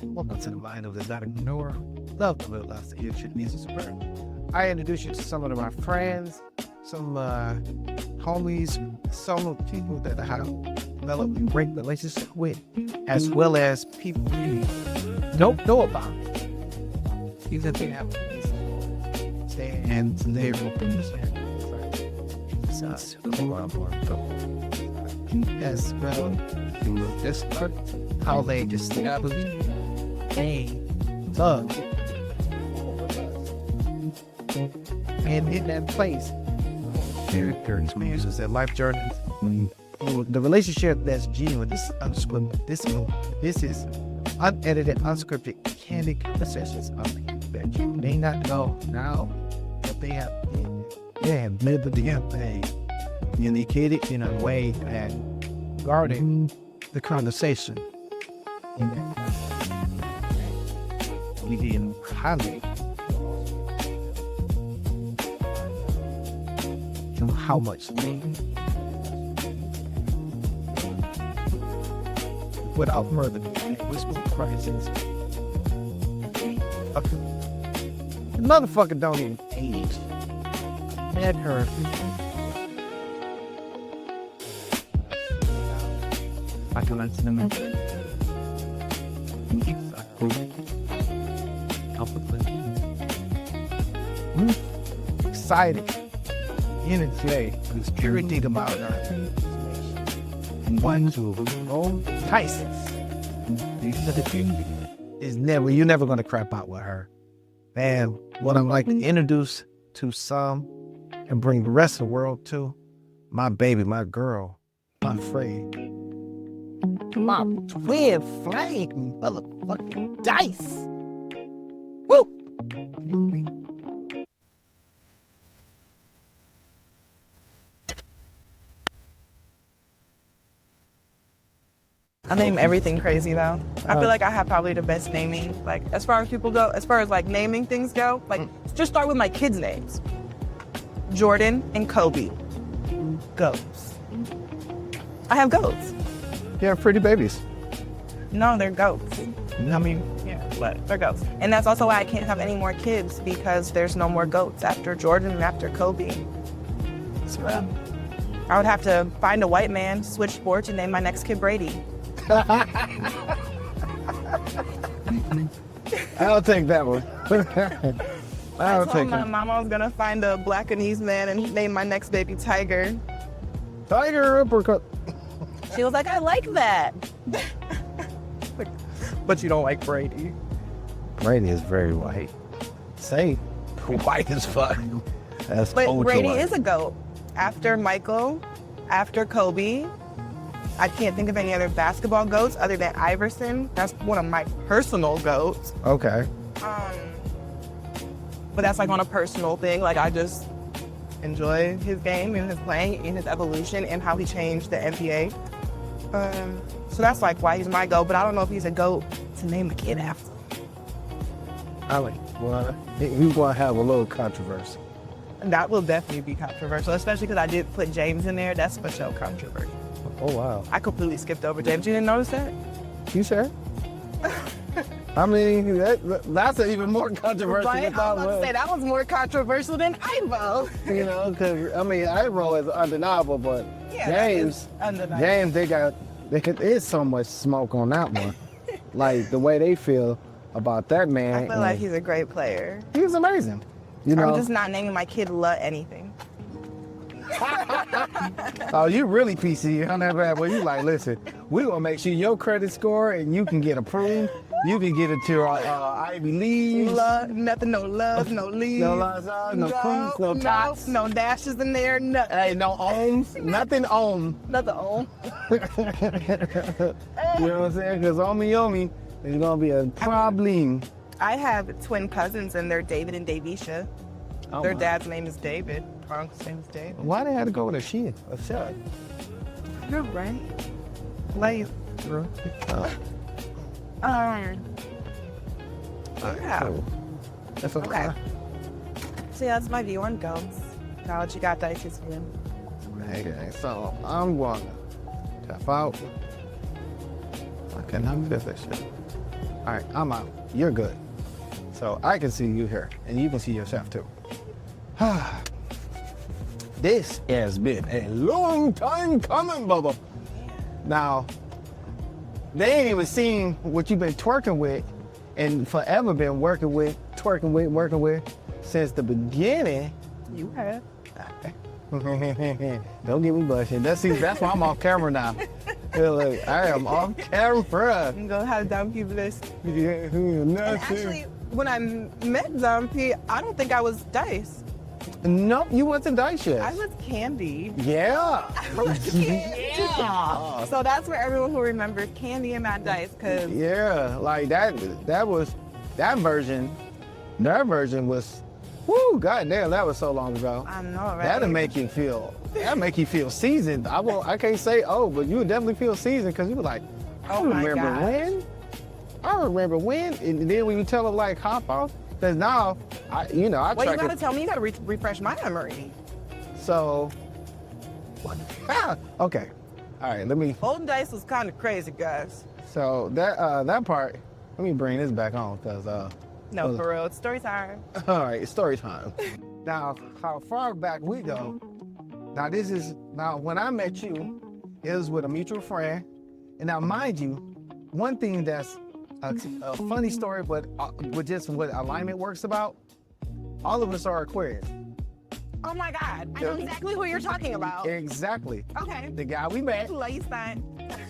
Welcome to the mind of the Exoticpreneur. Love to live life that you should be super. I introduce you to some of my friends, some homies, some of the people that I have developed a great relationship with, as well as people you don't know about. These are things that and they're as well, just how they just hey, love, and in that place, their experiences, their life journeys, the relationship that's genuine. This is unscripted. This is unedited, unscripted, candid conversations that you may not know now, but they have lived the damn thing, communicated in a way that guarded the conversation. We did highlight how much without further ado, whisper crisis. The motherfucker don't even age. That hurt. I can answer them. Excited. Energy. Everything about her. One, two, Tyson. You're never gonna crap out with her. Man, what I'm like to introduce to some and bring the rest of the world to, my baby, my girl, my friend, my twin flame, motherfucking dice. Woo! I name everything crazy though. I feel like I have probably the best naming. Like as far as people go, as far as like naming things go, like just start with my kids' names. Jordan and Kobe. Goats. I have goats. Yeah, pretty babies. No, they're goats. I mean, yeah, but they're goats. And that's also why I can't have any more kids, because there's no more goats after Jordan and after Kobe. So I would have to find a white man, switch sports, and name my next kid Brady. I'll take that one. I told my mom I was gonna find a Blackanese man and name my next baby Tiger. Tiger uppercut. She was like, I like that. But you don't like Brady. Brady is very white. Say, white as fuck. That's but Brady white. is a goat. After Michael, after Kobe, I can't think of any other basketball goats other than Iverson. That's one of my personal goats. Okay. But that's like on a personal thing. Like I just enjoy his game and his playing and his evolution and how he changed the NBA. So that's like why he's my goat, but I don't know if he's a goat to name a kid after. Well, he's gonna have a little controversy. That will definitely be controversial, especially because I did put James in there. That's for sure controversial. Oh, wow. I completely skipped over James. You didn't notice that? You sure? I mean, that's even more controversial. Right? I was about to say, that was more controversial than Ivo. You know, because, I mean, Ivo is undeniable, but yeah, James, undeniable. there's so much smoke on that one. Like, the way they feel about that man. I feel like he's a great player. He's amazing. You know? I'm just not naming my kid anything. Oh, you really PC on that bad boy. You like, listen, we gonna make sure your credit score and you can get approved. You can get into Ivy League. Nothing, no love, no leaves. No love, no queens, no tots. No dashes in there, nothing. Hey, no ohms, nothing ohm. Nothing ohm. You know what I'm saying? Because Omi is gonna be a problem. I have twin cousins and they're David and Davisha. Oh, Their my. dad's name is David. Our uncle's name is David. Why they had to go with a she? A shot? You're right. Like, yeah. Cool. That's Okay. So yeah, that's my view on goats. Now what you got, Dicey's view? Okay, so I'm gonna tap out. I cannot feel that shit. All right, I'm out. You're good. So I can see you here, and you can see yourself too. This has been a long time coming, Bubba. Now, they ain't even seen what you've been twerking with and forever been working with since the beginning. You have. Don't get me blushing. That's why I'm off camera now. Look, I am off camera. I'm gonna have Dumpy list. Yeah, And actually, when I met Dumpy, I don't think I was Dice. Nope, you wasn't Dice yet. I was Candy. Yeah. Yeah. So that's where everyone who remembers Candy and Mad Dice, cause Yeah, like that version was, whoo, goddamn, that was so long ago. I know, right? That'll make you feel seasoned. I can't say, but you would definitely feel seasoned because you were like, I remember when, and then when you tell them like hop off, because now, I Well, you track gotta it. tell me, you gotta refresh my memory. So, okay, all right, let me, Golden Dice was kind of crazy, guys. so that part, let me bring this back on because, No, for real, it's story time. all right, it's story time. Now, how far back we go, now when I met you, it was with a mutual friend. And now mind you, one thing that's a funny story, but with just what alignment works about, all of us are Aquarius. Oh my God, I know exactly who you're talking about. Exactly. Okay. The guy we met, Lay Stunt.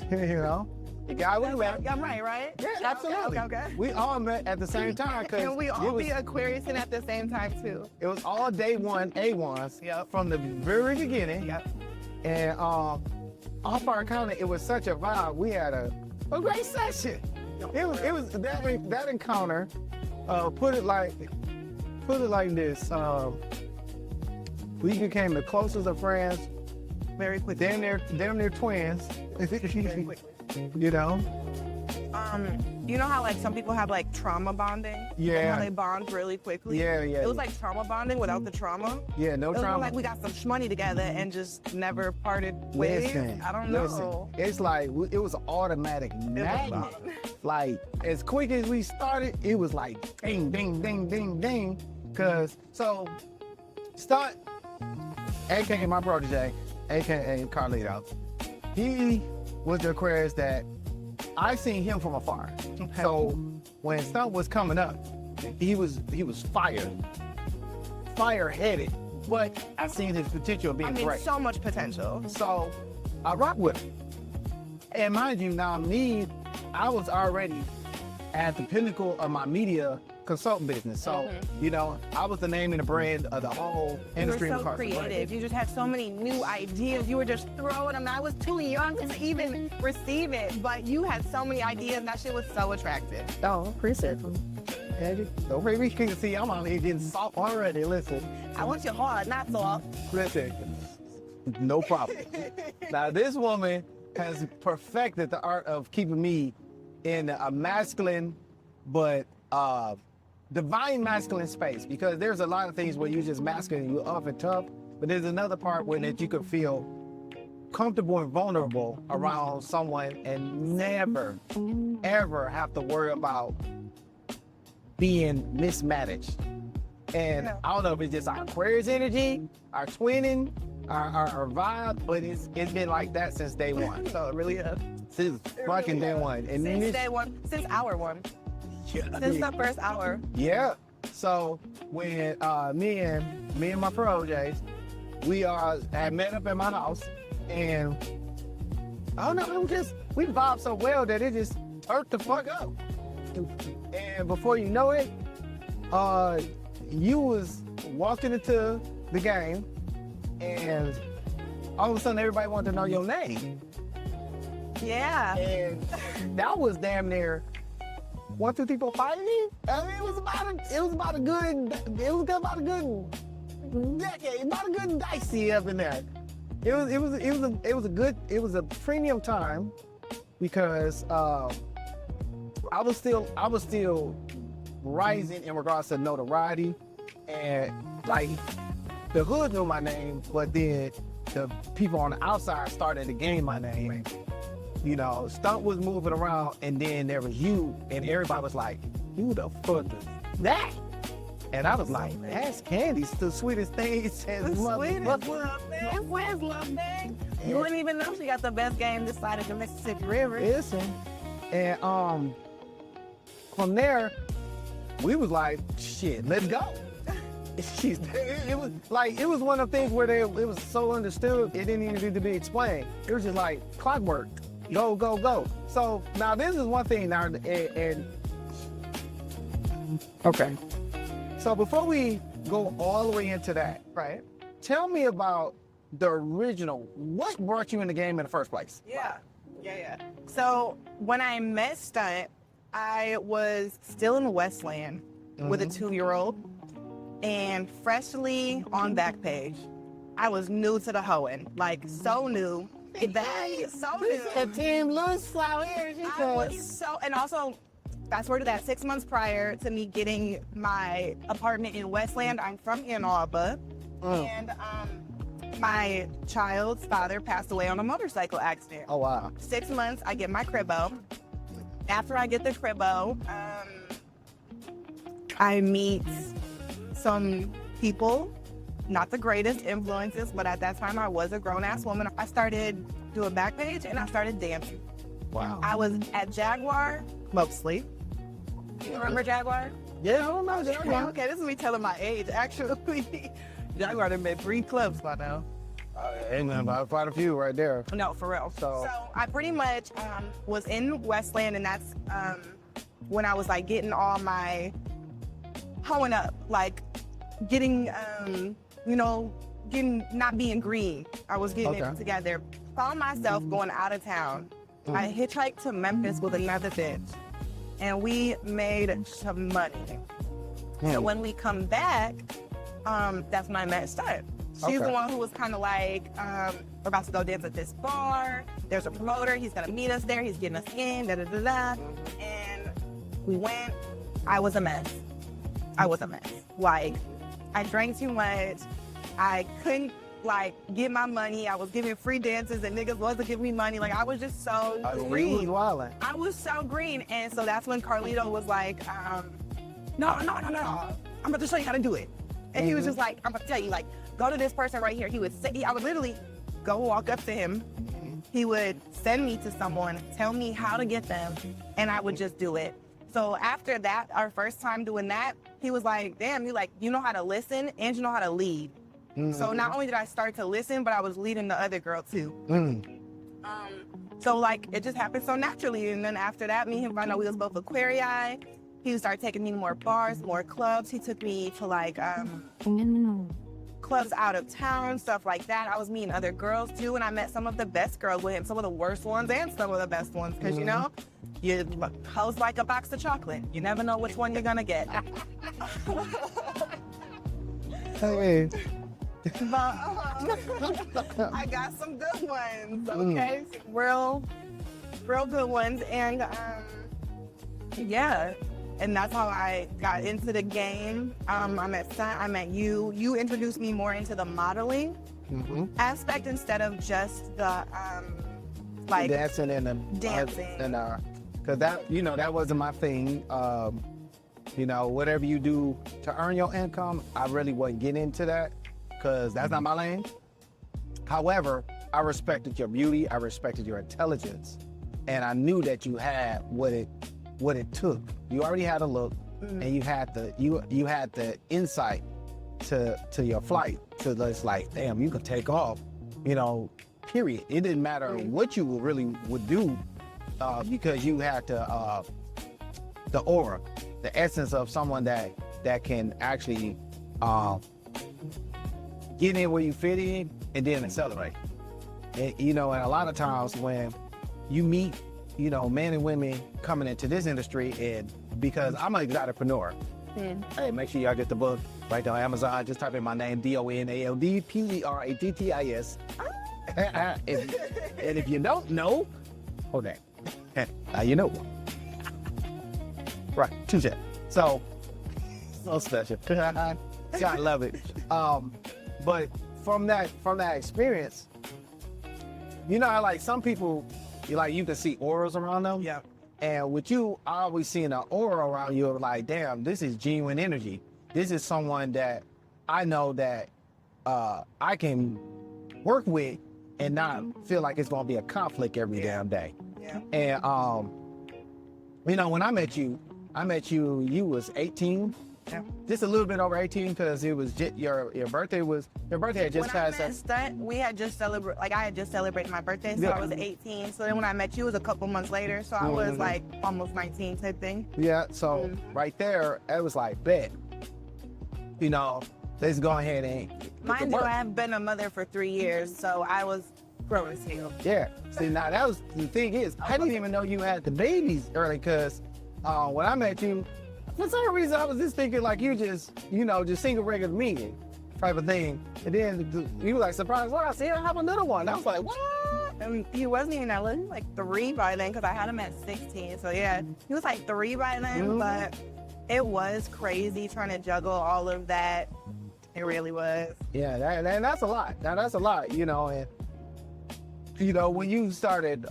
the guy we met. I'm right? Yeah, absolutely. Okay. We all met at the same time because And we all be Aquarius and at the same time too. it was all day one A1s from the very beginning. Yep. And off our encounter, it was such a vibe. We had a great session. It was that encounter. Put it like this. We became the closest of friends. Very quickly. Damn near twins. Very quickly. You know. You know how like some people have like trauma bonding? Yeah. How they bond really quickly? Yeah. It was like trauma bonding without the trauma. Yeah, no It was trauma. like we got some shmoney together and just never parted ways. Listen, I don't know. it's like it was automatic magnet. Like as quick as we started, it was like ding, ding, ding, ding, ding. Cause so Stunt, aka my protege, aka Carlito, he was the Aquarius that I seen him from afar. Okay. So when Stunt was coming up, he was fire-headed, but I seen his potential being great. So much potential. So I rock with him. And mind you, now I was already at the pinnacle of my media consulting business. So, I was the name and the brand of the whole industry. You were so creative. You just had so many new ideas. You were just throwing them. I was too young to even receive it, but you had so many ideas. That shit was so attractive. Oh, appreciate it. Don't make me see, I'm out here getting soft already. Listen. I want you hard, not soft. Listen, no problem. Now, this woman has perfected the art of keeping me in a masculine, but divine masculine space, because there's a lot of things where you're just masculine, you're up and tough, but there's another part where that you could feel comfortable and vulnerable around someone and never, ever have to worry about being mismanaged. And I don't know if it's just our Aquarius energy, our twinning, our vibe, but it's been like that since day one. So it really is. Since fucking day one. And Since day one, since hour one. Since the first hour. Yeah. So when me and my proteges, we had met up at my house, and I don't know, we vibed so well that it just turned the fuck up. And before you know it, you was walking into the game, and all of a sudden everybody wanted to know your name. Yeah. And that was damn near 1, 2, 3, 4, 5 years. I mean, it was about a good decade, about a good dicey up in there. It was a premium time because I was still rising in regards to notoriety, and like the hood knew my name, but then the people on the outside started to gain my name. you know, Stunt was moving around, and then there was you, and everybody was like, who the fuck is that? And I was like, that's Candy's the sweetest thing. It says, The love, sweetest love, love thing. Where's love thing? You wouldn't even know she got the best game this side of the Mississippi River. listen. And from there, we was like, shit, let's go. It was like, it was one of the things where it was so understood, it didn't even need to be explained. It was just like clockwork, go, go, go. So now this is one thing now, and okay. So before we go all the way into that, Right. tell me about the original. What brought you in the game in the first place? Yeah. So when I met Stunt, I was still in Westland with a 2-year-old and freshly on Backpage. I was new to the hoeing, like so new. So new. The team lose flowers. I was so, and also fast forward to that 6 months prior to me getting my apartment in Westland. I'm from Ann Arbor, and my child's father passed away on a motorcycle accident. Oh wow. 6 months, I get my cribbo. After I get the cribbo, I meet some people, not the greatest influences, but at that time I was a grown-ass woman. I started doing Backpage and I started dancing. Wow. I was at Jaguar, mostly. You remember Jaguar? Yeah, I don't know. Jaguar. Okay, this is me telling my age, actually. Jaguar done been 3 clubs by now. Ain't nothing about quite a few right there. No, for real. So I pretty much was in Westland, and that's when I was like getting all my hoeing up, like getting, not being green. I was getting it together. Found myself going out of town. I hitchhiked to Memphis with another bitch, and we made some money. So when we come back, that's when I met Stunt. She's the one who was kind of like, we're about to go dance at this bar. There's a promoter. He's going to meet us there. He's getting us in, da-da-da-da. And we went. I was a mess. Like, I drank too much. I couldn't, get my money. I was giving free dances and niggas wasn't giving me money. Like, I was just so green. I was so green. And so that's when Carlito was like, no. I'm about to show you how to do it. And he was just like, I'm about to tell you, go to this person right here. He would say, I would literally go walk up to him. He would send me to someone, tell me how to get them, and I would just do it. So after that, our first time doing that, he was like, damn, you know how to listen and you know how to lead. So not only did I start to listen, but I was leading the other girl too. So it just happened so naturally. And then after that, me and him found out we was both Aquarius. He would start taking me to more bars, more clubs. He took me to clubs out of town, stuff like that. I was meeting other girls too, and I met some of the best girls with him, some of the worst ones and some of the best ones, because you host like a box of chocolate. You never know which one you're gonna get. Hey. But I got some good ones, okay? Real good ones, and yeah. And that's how I got into the game. I met Stunt, I met you. You introduced me more into the modeling aspect instead of just the dancing dancing. Because that wasn't my thing. Whatever you do to earn your income, I really wouldn't get into that because that's not my lane. However, I respected your beauty, I respected your intelligence, and I knew that you had what it took. You already had a look, and you had the insight to your flight. To just damn, you could take off. Period. It didn't matter what you really would do, because you had the aura, the essence of someone that can actually get in where you fit in and then accelerate. And a lot of times when you meet men and women coming into this industry, and because I'm an exoticpreneur, hey, make sure y'all get the book right there on Amazon. Just type in my name, DONALDPERATTIS. And if you don't know, hold on. Now you know. Right, touche. So special. I love it. But from that experience, how some people you can see auras around them. Yeah. And with you always seeing an aura around you, of like, damn, this is genuine energy. This is someone that I know that I can work with and not feel like it's gonna be a conflict every damn day. Yeah. And when I met you, you was 18. Yeah. Just a little bit over 18 because it was your birthday had just When I passed. met Stunt, I had just celebrated my birthday, so I was 18. So then when I met you, it was a couple months later, so I was like almost 19 type thing. Yeah, so right there, it was like, bet. Let's go ahead and Mind you, I have been a mother for 3 years, so I was grown as hell. Yeah. See, now that was the thing is, I didn't even know you had the babies early because when I met you, for some reason I was just thinking like you just single regular me type of thing. And then you were like surprised, well, I see I have a little one. I was like, what? And he wasn't even that little, like 3 by then, because I had him at 16. So yeah, he was like 3 by then, but it was crazy trying to juggle all of that. It really was. Yeah, that's a lot. Now that's a lot, and when you started,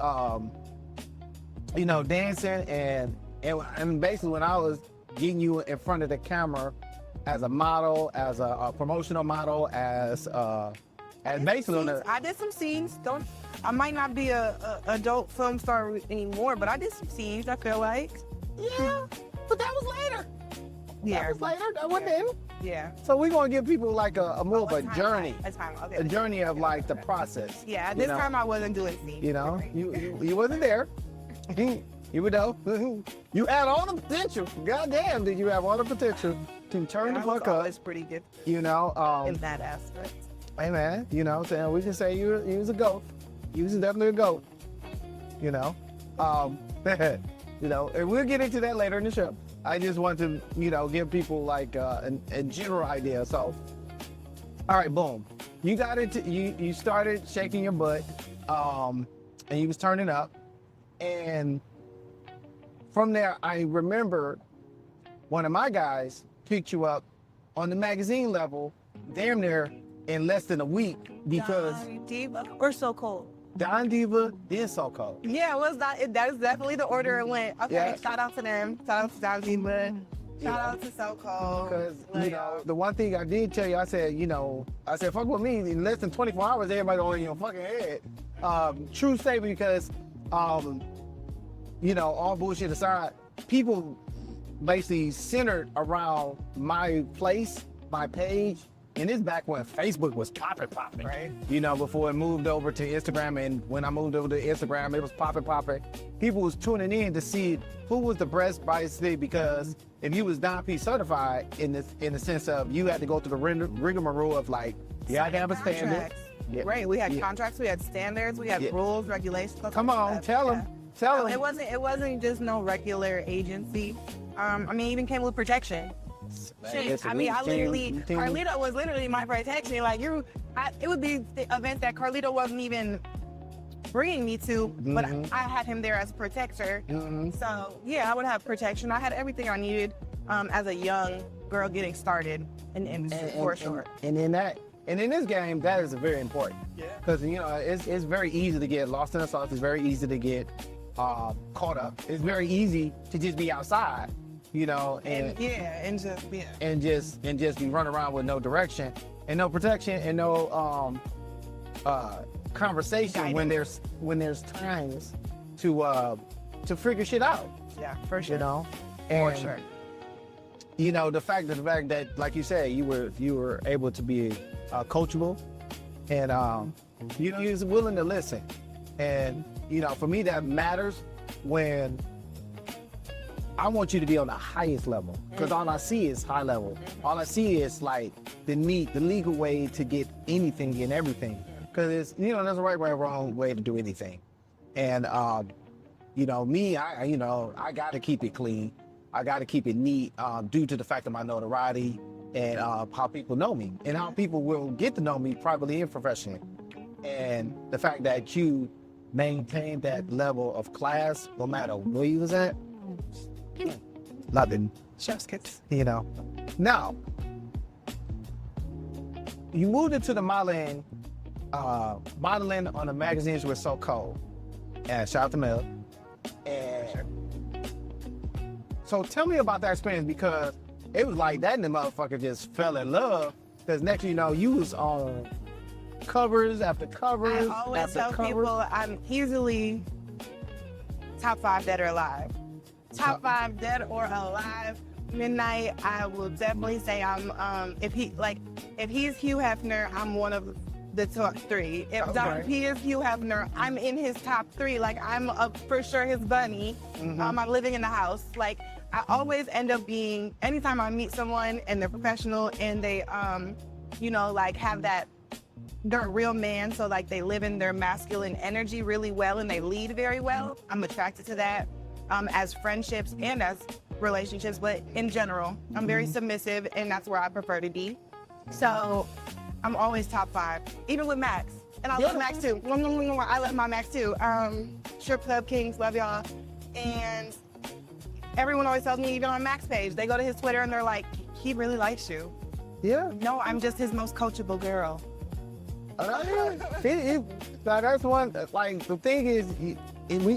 dancing and basically when I was getting you in front of the camera as a model, as a promotional model, as basically on the. I did some scenes. I might not be a adult film star anymore, but I did some scenes. I feel like. Yeah, but that was later. Yeah. That was later. That wasn't then. Yeah. So we're gonna give people like a more of a journey. Okay. A journey of like the process. Yeah, this time I wasn't doing scenes. You wasn't there. You would know. You had all the potential. Goddamn, did you have all the potential to turn the fuck up? It's pretty good. In that aspect. Hey man, saying we can say you was a goat. You was definitely a goat. And we'll get into that later in the show. I just want to, give people like a general idea. So, all right, boom. You got into you started shaking your butt, and you was turning up, and from there I remember one of my guys picked you up on the magazine level, damn near in less than a week because Diva or So Cold. Don Diva, then So Cold. Yeah, it was that. That is definitely the order it went. Okay, Yeah. Shout out to them. Shout out to Don Diva. Shout out to So Cold. Because the one thing I did tell you, I said, fuck with me. In less than 24 hours, everybody on your fucking head. True statement, because all bullshit aside, people basically centered around my place, my page. And this back when Facebook was popping, right? Before it moved over to Instagram. And when I moved over to Instagram, it was popping. People was tuning in to see who was the best brightest thing, because if you was Don P certified in the sense of you had to go through the rigmarole of like, you had to have a standard. Yeah. Right, we had contracts, we had standards, we had rules, regulations. Come on, tell them. It wasn't just no regular agency. It even came with protection. Carlito was literally my protection. Like it would be the events that Carlito wasn't even bringing me to, but I had him there as a protector. So yeah, I would have protection. I had everything I needed as a young girl getting started in the industry, for sure. And in this game, that is very important. Yeah. Because it's very easy to get lost in the sauce. It's very easy to get caught up. It's very easy to just be outside. And just be running around with no direction and no protection and no conversation when there's times to figure shit out. Yeah, for sure. And, for sure. The fact that, like you said, you were able to be coachable, and you was willing to listen, and for me that matters when. I want you to be on the highest level, because all I see is high level. All I see is like the legal way to get anything and everything. Because it's, there's a right way or wrong way to do anything. And, me, I got to keep it clean. I got to keep it neat due to the fact of my notoriety and how people know me and how people will get to know me privately and professionally. And the fact that you maintain that level of class, no matter where you was at, London, chef's kiss. Now, you moved into the modeling on the magazines with So Cold. And shout out to Mel. And so tell me about that experience, because it was like that and the motherfucker just fell in love. Because next thing you know, you was on covers after covers. I always after tell covers. people I'm easily top 5 dead or alive. Top 5 dead or alive. Midnight, I will definitely say I'm if he's Hugh Hefner, I'm one of the top 3. If Don P is Hugh Hefner, I'm in his top 3. Like, I'm for sure his bunny. I'm living in the house. Like, I always end up being, anytime I meet someone and they're professional and they like have that, they're a real man, so like they live in their masculine energy really well and they lead very well. I'm attracted to that as friendships and as relationships, but in general, I'm very submissive and that's where I prefer to be. So I'm always top 5, even with Max. And I love Max too. I love my Max too. Strip Club Kings, love y'all. And everyone always tells me, even on Max page, they go to his Twitter and they're like, he really likes you. Yeah. No, I'm just his most coachable girl. That's one, like, the thing is,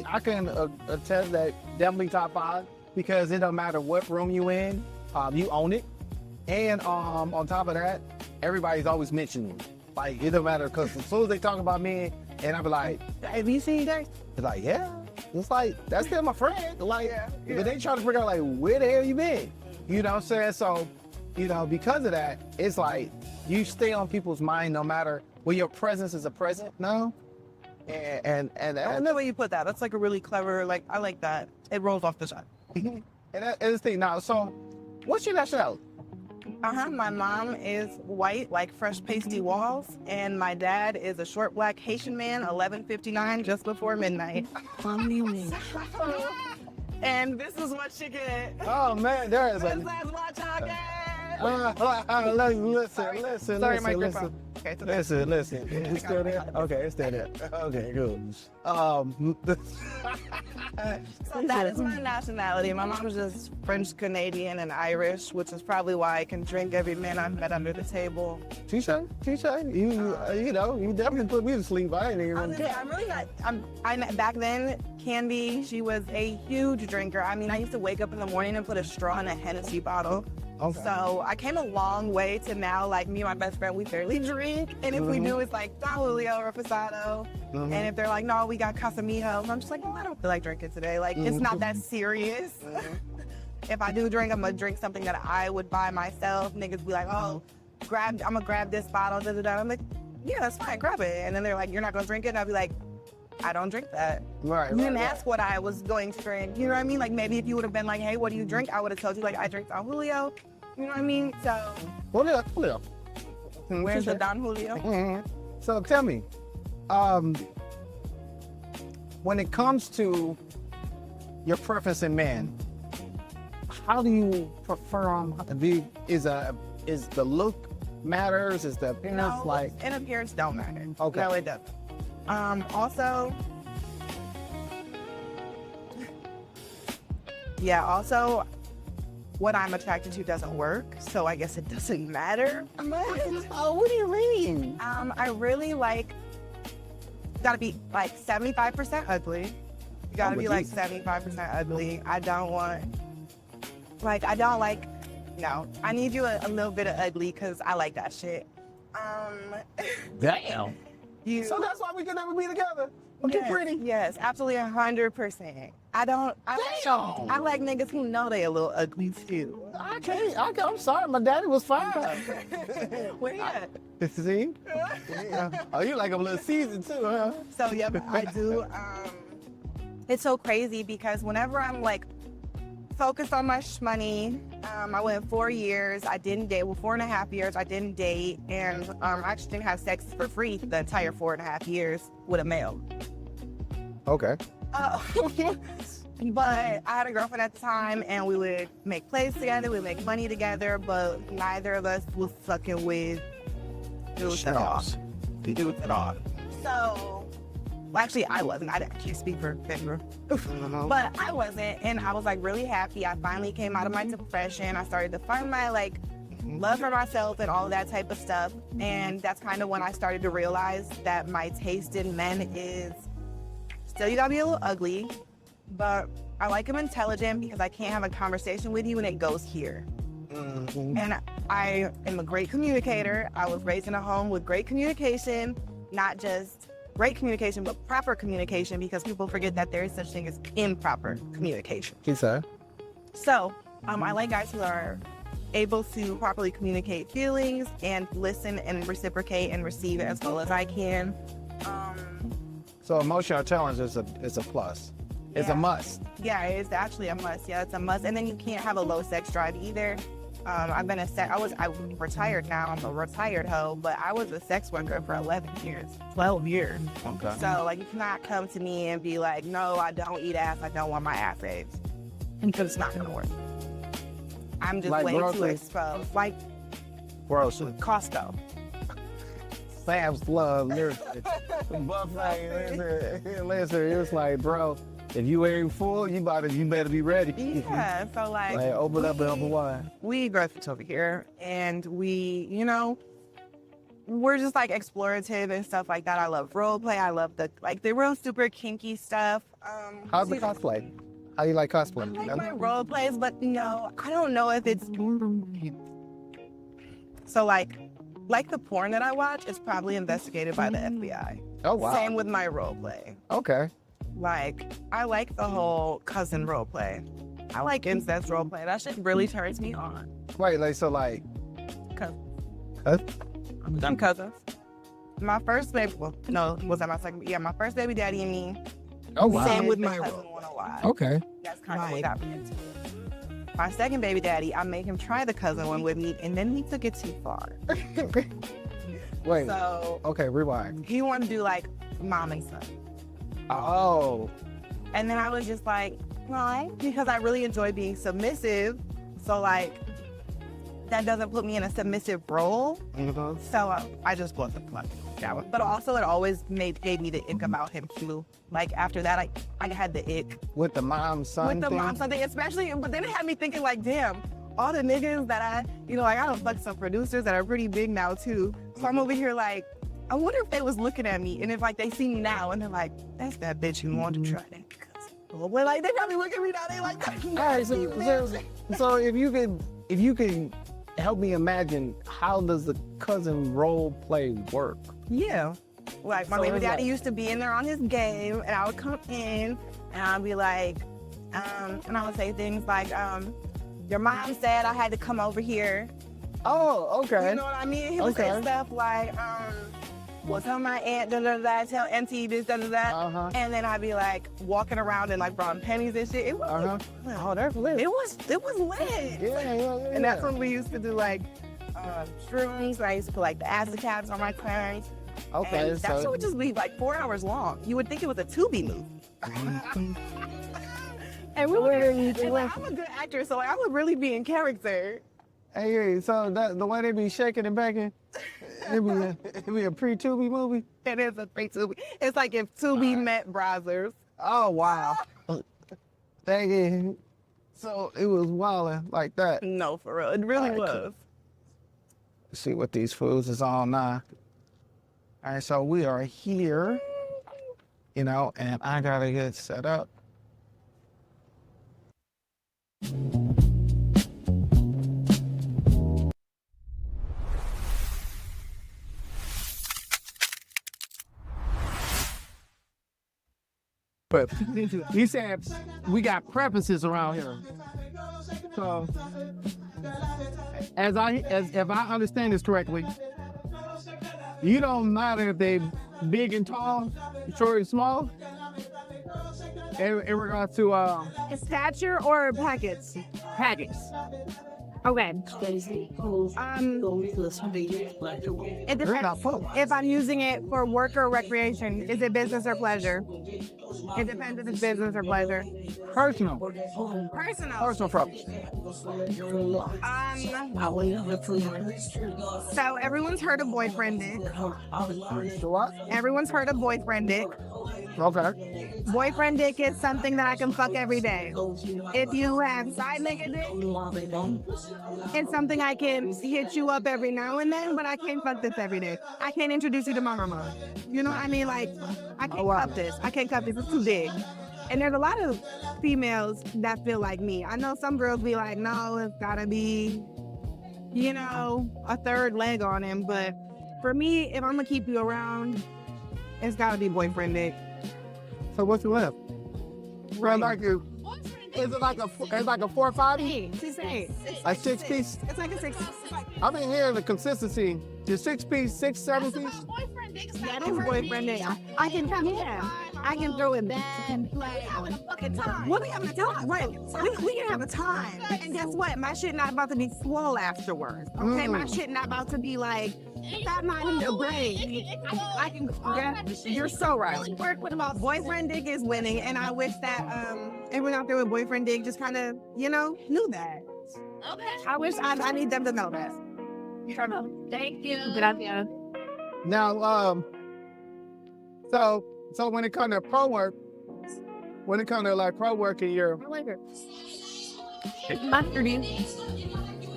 I can attest that definitely top 5, because it don't matter what room you in, you own it. And on top of that, everybody's always mentioning you. Like, it don't matter, because as soon as they talk about me, and I be like, have you seen that? It's like, yeah. It's like, that's still my friend. Like, but they try to figure out, like, where the hell you been? You know what I'm saying? So, because of that, it's like, you stay on people's mind no matter, well, your presence is a present now. And I know the way you put that. That's like a really clever, like, I like that. It rolls off the tongue. and that's the thing now. So, what's your nationality? My mom is white, like fresh pasty walls, and my dad is a short black Haitian man, 11:59, just before midnight. And this is what you get. Oh man, there is This is what you get. Listen. Sorry, microphone. Okay, Listen. It's still there? Okay, it's still there. Okay, good. So that is my nationality. My mom's just French, Canadian, and Irish, which is probably why I can drink every man I've met under the table. Touche. You definitely put me to sleep. I ain't even. I'm really not. Back then, Candy, she was a huge drinker. I mean, I used to wake up in the morning and put a straw in a Hennessy bottle. Okay. So I came a long way to now, like, me and my best friend, we barely drink. And if we do, it's like Don Julio or Reposado. And if they're like, no, we got Casamigos, I'm just like, no, I don't feel like drinking today. Like, it's not that serious. If I do drink, I'm gonna drink something that I would buy myself. Niggas be like, oh, I'm gonna grab this bottle, da-da-da. I'm like, yeah, that's fine, grab it. And then they're like, you're not gonna drink it? And I'll be like, I don't drink that. Right. You didn't ask what I was going to drink. You know what I mean? Like, maybe if you would have been like, hey, what do you drink? I would have told you, like, I drink Don Julio. You know what I mean? So, Julio. Where's the Don Julio? So tell me, when it comes to your preference in men, how do you prefer them? Is the look matters? Is the appearance No, like? And appearance don't matter. Okay. No, it doesn't. Also, what I'm attracted to doesn't work, so I guess it doesn't matter much. Oh, what do you mean? I really gotta be like 75% ugly. You gotta be like 75% ugly. No, I need you a little bit of ugly because I like that shit. Damn. So that's why we can never be together. Okay, yes, pretty. Yes, absolutely 100%. I like niggas who know they a little ugly too. I'm sorry, my daddy was fine. Where you at? See? Oh, you like a little seasoned too, huh? So yeah, I do. It's so crazy because whenever I'm like focused on my money, I went 4 years. I didn't date. Well, 4.5 years. I didn't date, and I actually didn't have sex for free the entire 4.5 years with a male. Okay. But I had a girlfriend at the time, and we would make plays together, we'd make money together, but neither of us was fucking with dudes at all. So, well, actually, I wasn't. I can't speak for Fender. But I wasn't, and I was like really happy. I finally came out of my depression. I started to find my love for myself and all of that type of stuff. And that's kind of when I started to realize that my taste in men is still you gotta be a little ugly, but I like him intelligent because I can't have a conversation with you and it goes here. And I am a great communicator. I was raised in a home with great communication, not just great communication, but proper communication, because people forget that there is such thing as improper communication. So I like guys who are able to properly communicate feelings and listen and reciprocate and receive as well as I can. So emotional intelligence is a plus. It's a must. Yeah, it's actually a must. Yeah, it's a must. And then you can't have a low sex drive either. I'm retired now. I'm a retired hoe, but I was a sex worker for 11 years, 12 years. Okay. So like, you cannot come to me and be like, no, I don't eat ass. I don't want my ass ate. Because it's not gonna work. I'm just Like way too groceries? exposed. Like Grocery. Costco. Sam's Club, listen, it's like, bro, if you ain't full, you better be ready. Yeah, so like Open up and open wide. we eat groceries over here, and we, we're just like explorative and stuff like that. I love role play. I love the real super kinky stuff. How's the cosplay? How you like cosplay? I like my role plays, but I don't know if it's so like the porn that I watch is probably investigated by the FBI. Oh wow. Same with my role play. Okay. Like, I like the whole cousin role play. I like incest role play. That shit really turns me on. Wait, cousins. I'm cousins. My first baby, was that my second? Yeah, my first baby daddy and me. Oh wow. Same with my cousin 101. Okay. That's kind of what got me into it. My second baby daddy, I made him try the cousin one with me, and then he took it too far. Wait. So, okay, rewind. he wanted to do like mom and son. Oh. And then I was just like, why? Because I really enjoy being submissive. So like, that doesn't put me in a submissive role. Mm-hmm. So I just bought the plug. But also it always gave me the ick about him too. Like after that, I had the ick. With the mom-son With the thing? mom-son thing, especially, but then it had me thinking like, damn, all the niggas that I don't fuck some producers that are pretty big now too. So I'm over here like, I wonder if they was looking at me and if like they see me now and they're like, that's that bitch who wanted to try that. Well, like they probably look at me now, they like, all right, so if you can help me imagine, how does the cousin role play work? yeah. Like my baby daddy used to be in there on his game and I would come in and I'd be like, and I would say things like, your mom said I had to come over here. Oh, okay. You know what I mean? He would say stuff like, well, tell my aunt, da-da-da, tell auntie this, da-da-da. And then I'd be like walking around and like brought pennies and shit. It was, Oh, that's lit. it was lit. Yeah. And that's when we used to do like shrooms. I used to put like the acid tabs on my clearance. Okay, And that shit would just be like 4 hours long. You would think it was a Tubi movie. And we were, and I'm a good actor, so like, I would really be in character. Hey, so the way they be shaking and backing, it be a pre-Tubi movie? It is a pre-Tubi. It's like if Tubi met Brazzers. Oh, wow. Dang it. So it was wilding like that. No, for real. It really was. Let's see what these foods is on now. All right, so we are here, and I gotta get set up. But he said we got preferences around here. So, if I understand this correctly, you don't matter if they big and tall, short and small. In regards to Stature or packets? packets. Okay. If I'm using it for work or recreation, is it business or pleasure? It depends if it's business or pleasure. Personal preference. So everyone's heard of boyfriend dick. So what? Everyone's heard of boyfriend dick. Okay. Boyfriend dick is something that I can fuck every day. If you have side nigga dick, it's something I can hit you up every now and then, but I can't fuck this every day. I can't introduce you to my mama. You know what I mean? Like, I can't cup this. I can't cup this. It's too big. And there's a lot of females that feel like me. I know some girls be like, no, it's gotta be, you know, a third leg on him. But for me, if I'm gonna keep you around, it's gotta be boyfriend dick. So what's left? Well, like is it like a 4 or 5? A 6 piece? It's like a 6. I've been hearing the consistency. The 6 piece, 6, 7 piece. That is boyfriend dick. I can come I can throw it back and play. Having a fucking time. What we having a time? Right. We can have a time. And guess what? My shit not about to be swole afterwards. Okay, my shit not about to be like that might need a break. I can. Yeah, you're so right. Work with my boyfriend dick is winning, and I wish that everyone out there with boyfriend dick just kind of knew that. Okay. I wish I need them to know that. Thank you. Gracias. Now, so when it comes to pro work, like pro work in your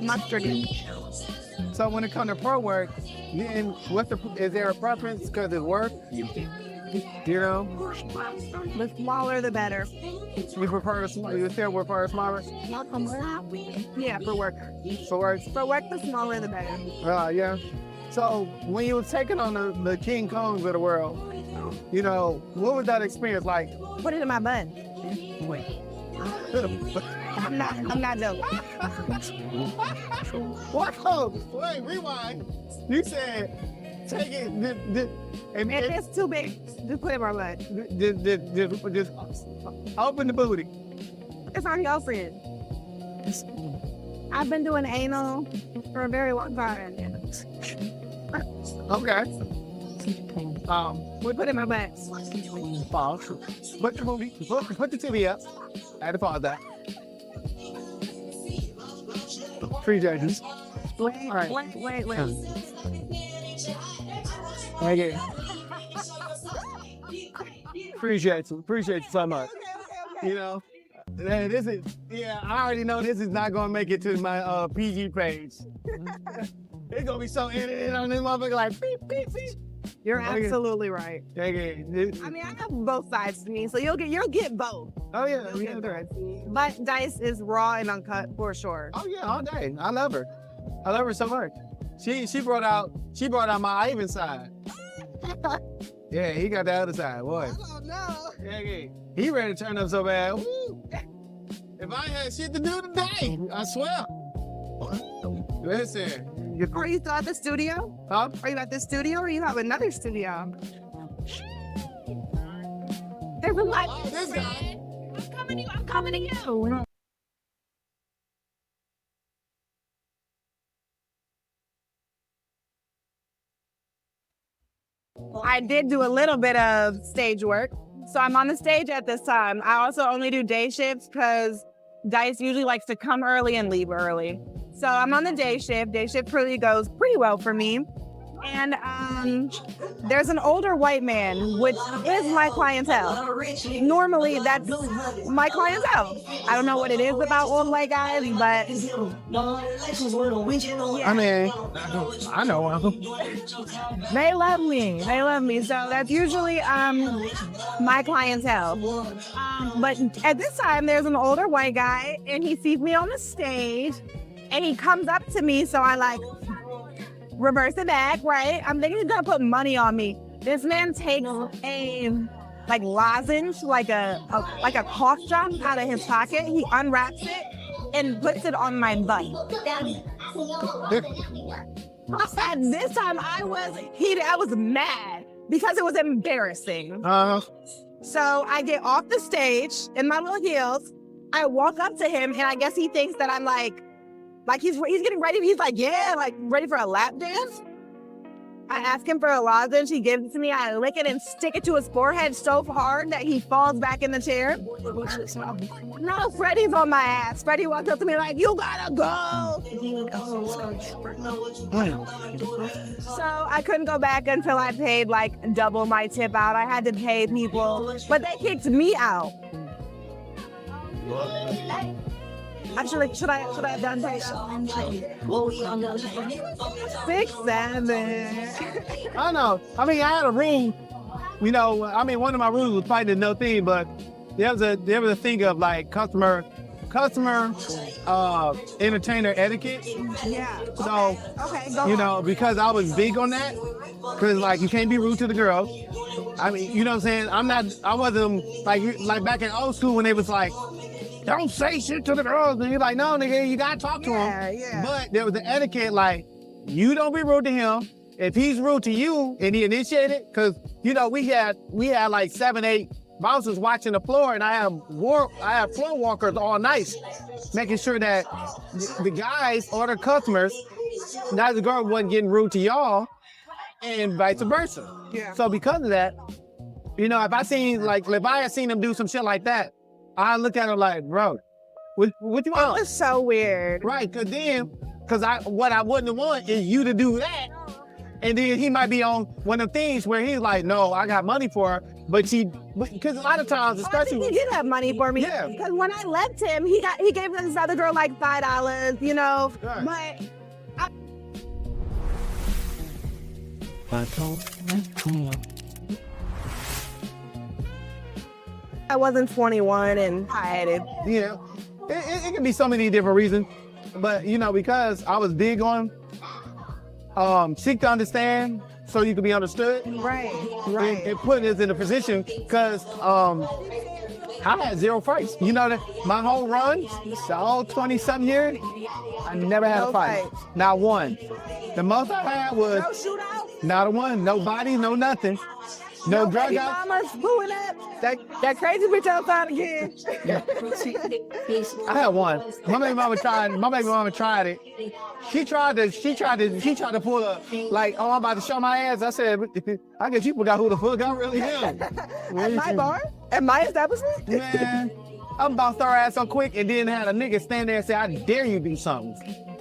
Mustardy. So when it comes to pro work, then is there a preference because it work? You know? The smaller the better. You prefer smaller? Yeah, for work. For work? For work, the smaller the better. Yeah. So when you were taking on the King Kongs of the world, what was that experience like? Put it in my butt. I'm not joking. What? Wait, rewind. You said take it. If it's too big, just put it in my butt. Just open the booty. It's already open. I've been doing anal for a very long time. Okay. We put it in my butt. Pause. Put the TV up. I had to pause that. 3 judges. Wait. Okay. Appreciate you so much. This is, I already know this is not gonna make it to my PG page. It's gonna be so edited on this motherfucker like beep, beep, beep. You're absolutely right. Okay. I mean, I have both sides to me, so you'll get both. Oh yeah, But Dice is raw and uncut for sure. Oh yeah, all day. I love her so much. She brought out my Ivan side. Yeah, he got the other side, boy. I don't know. Yeah. He ready to turn up so bad. Woo. If I had shit to do today, I swear. Listen. Are you still at the studio? Huh? Are you at the studio or you have another studio? There's a lot. Oh, this guy. I'm coming to you. I did do a little bit of stage work. So I'm on the stage at this time. I also only do day shifts because Dice usually likes to come early and leave early. So I'm on the day shift. Day shift really goes pretty well for me. And there's an older white man, which is my clientele. Normally, that's my clientele. I don't know what it is about old white guys, but I mean, I know them. they love me. So that's usually my clientele. But at this time, there's an older white guy, and he sees me on the stage, and he comes up to me, so I reverse it back, right? I'm thinking he's gonna put money on me. This man takes a lozenge, like a cough drop out of his pocket. He unwraps it and puts it on my butt. At this time, I was heated. I was mad because it was embarrassing. So I get off the stage in my little heels. I walk up to him, and I guess he thinks that I'm like he's getting ready. He's like, yeah, like ready for a lap dance. I ask him for a lozenge, he gives it to me, I lick it and stick it to his forehead so hard that he falls back in the chair. No, Freddie's on my ass. Freddie walked up to me like, you gotta go. So I couldn't go back until I paid like double my tip out. I had to pay people, but they kicked me out. Actually, should I have done that? 6, 7. I don't know. I mean, I had a rule. You know, I mean, one of my rules was fighting no thing, but there was a thing of like customer entertainer etiquette. Yeah. So, Okay, go you on. know, because I was big on that, because like you can't be rude to the girls. I mean, you know what I'm saying? I wasn't like back in old school when they was like, don't say shit to the girls. And you're like, no, nigga, you gotta talk to him. Yeah. But there was an etiquette like, you don't be rude to him. If he's rude to you and he initiated, because you know we had like 7, 8 bouncers watching the floor, and I have floor walkers all night, making sure that the guys or the customers, now the girl wasn't getting rude to y'all, and vice versa. Yeah. So because of that, you know, if I had seen them do some shit like that, I look at him like, bro, what you want? It's so weird. Right, because what I wouldn't want is you to do that. And then he might be on one of the things where he's like, no, I got money for her. Because a lot of times, I especially think he did have money for me. Yeah. Because when I left him, he gave this other girl like $5, you know. Right. But I wasn't 21 and I had it. Yeah, it can be so many different reasons. But, you know, because I was big on seek to understand so you can be understood. Right. And putting us in a position, because I had zero fights. You know, my whole run, all 20-something years, I never had a fight. Not one. The most I had was No shootout? not a one. No body, no nothing. No drug baby out. mama's booing up. That crazy bitch outside again. I had one. My baby mama tried it. She tried to pull up like, oh, I'm about to show my ass. I said, I guess you forgot who the fuck I really am. At my bar? At my establishment? Man, I'm about to throw her ass so quick, and then had a nigga stand there and say, I dare you do something.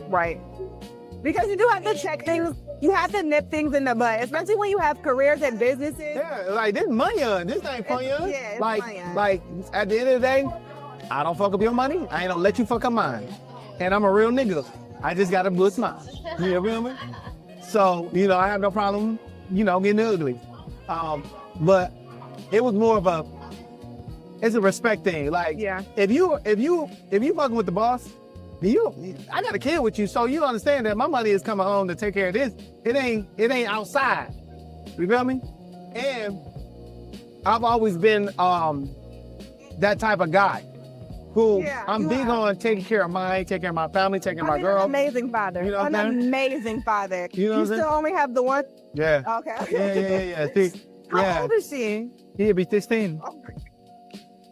Right. Because you do have to check things. You have to nip things in the bud, especially when you have careers and businesses. Yeah, like this money on. This ain't fun, young. Yeah, it's money on. Like at the end of the day, I don't fuck up your money. I ain't gonna let you fuck up mine. And I'm a real nigga. I just got a blue smile. You feel me? So, you know, I have no problem, you know, getting ugly. But it was more of it's a respect thing. Like, Yeah. if you fucking with the boss, I got a kid with you, so you understand that my money is coming home to take care of this. It ain't outside. You feel me? And I've always been that type of guy who I'm big on taking care of mine, taking care of my family, taking care of my You're girl. an amazing father. You know what an I'm saying? amazing father. You know what I'm saying? still only have the one? Yeah. Okay. Yeah. See, How old is she? He'll be 16.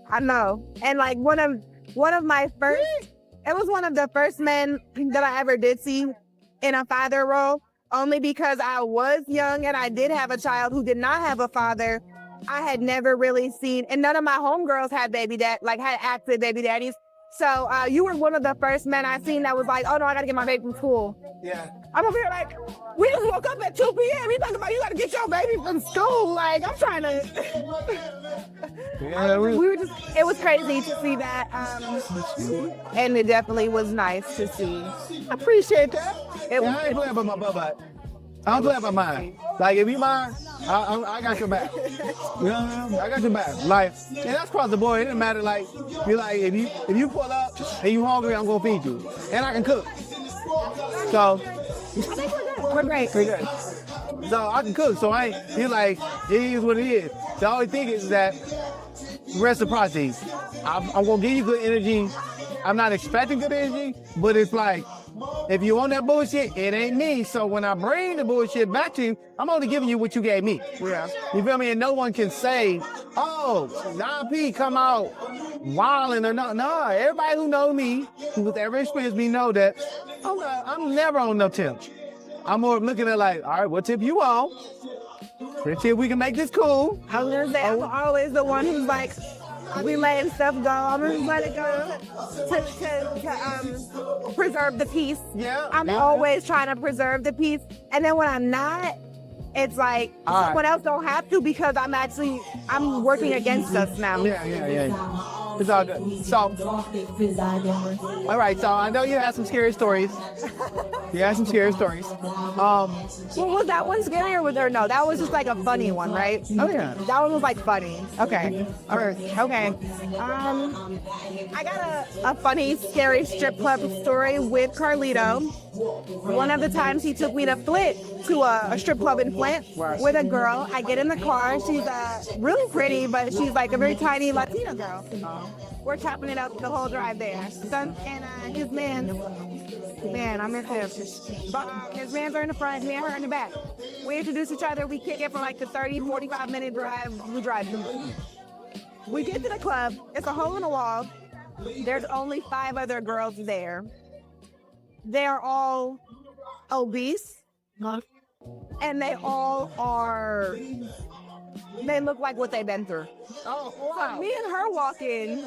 I know. And like one of my first, it was one of the first men that I ever did see in a father role, only because I was young and I did have a child who did not have a father. I had never really seen, and none of my homegirls had had active baby daddies. So you were one of the first men I seen that was like, oh no, I gotta get my baby from school. Yeah. I'm over here like, we just woke up at 2 p.m. You talking about you gotta get your baby from school. Like, I'm trying to. Yeah, It was crazy to see that. And it definitely was nice to see. I appreciate that. I ain't playing about my butt. I don't play about mine. Like, if you mine, I got your back. You know what I mean? I got your back. Like, and that's across the board. It doesn't matter. Like, you're like, if you pull up and you hungry, I'm gonna feed you, and I can cook. So We're great. pretty good. So I can cook. So he's like, it is what it is. The only thing is that reciprocity. I'm gonna give you good energy. I'm not expecting good energy, but it's like, if you want that bullshit, it ain't me. So when I bring the bullshit back to you, I'm only giving you what you gave me. Yeah. You feel me? And no one can say, oh, 9P come out wilding or not. No, everybody who know me, who's ever experienced me, know that I'm never on no tip. I'm more looking at like, all right, what tip you on? Let's see if we can make this cool. I was gonna say, I'm always the one who's like, we letting stuff go. I'm gonna let it go to preserve the peace. Yeah. I'm always trying to preserve the peace. And then when I'm not, it's like someone else don't have to because I'm working against us now. Yeah. It's all good. So, all right. So I know you had some scary stories. Well, was that one scary or was there no? That was just like a funny one, right? Oh yeah. That one was like funny. Okay. All right. Okay. I got a funny, scary strip club story with Carlito. One of the times he took me to Flint, to a strip club in Flint with a girl. I get in the car. She's really pretty, but she's like a very tiny Latina girl. We're chopping it up the whole drive there. Stunt and his man, I miss him. But his mans are in the front, me and her in the back. We introduce each other. We kick it for like the 30, 45-minute drive. We drive. We get to the club. It's a hole in the wall. There's only 5 other girls there. They're all obese. And they all are, they look like what they've been through. Oh, wow. So me and her walk in.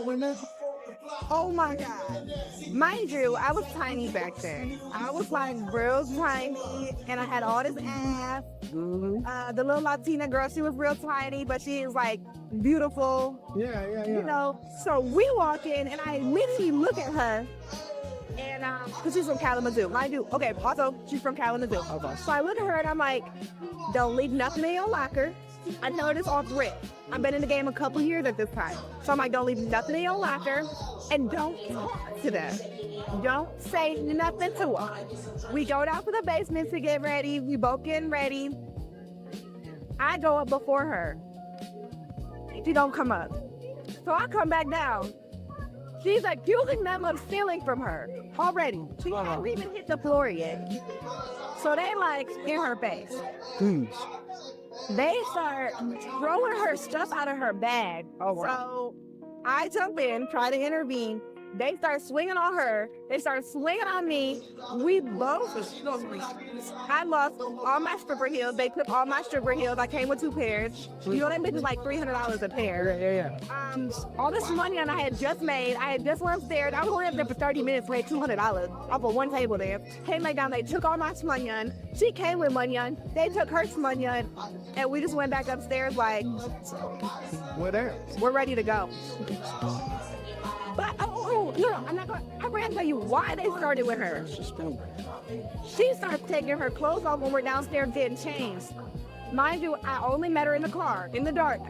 Oh my God. Mind you, I was tiny back then. I was like real tiny and I had all this ass. The little Latina girl, she was real tiny, but she is like beautiful. Yeah. You know, so we walk in and I immediately look at her. And, cause she's from Kalamazoo. Mind you, okay, also, she's from Kalamazoo. Okay. So I look at her and I'm like, don't leave nothing in your locker. I know this off rip. I've been in the game a couple years at this time. So I'm like, don't leave nothing in your locker and don't talk to them. Don't say nothing to her. We go down to the basement to get ready. We both getting ready. I go up before her. She don't come up. So I come back down. She's accusing them of stealing from her already. She hasn't even hit the floor yet. So they like in her face. They start throwing her stuff out of her bag. Oh, wow. So I jump in, try to intervene. They start swinging on her. They start swinging on me. We both, I lost all my stripper heels. They took all my stripper heels. I came with 2 pairs. You know, that bitch is like $300 a pair. Yeah. All this money and I had just made. I had just went upstairs. I was only up there for 30 minutes, made $200 off of one table there. Came back down. They took all my smunyon. She came with munyon. They took her smunyon. And we just went back upstairs like, we're ready to go. But, no, I'm going to tell you why they started with her. She starts taking her clothes off when we're downstairs getting changed. Mind you, I only met her in the car, in the dark.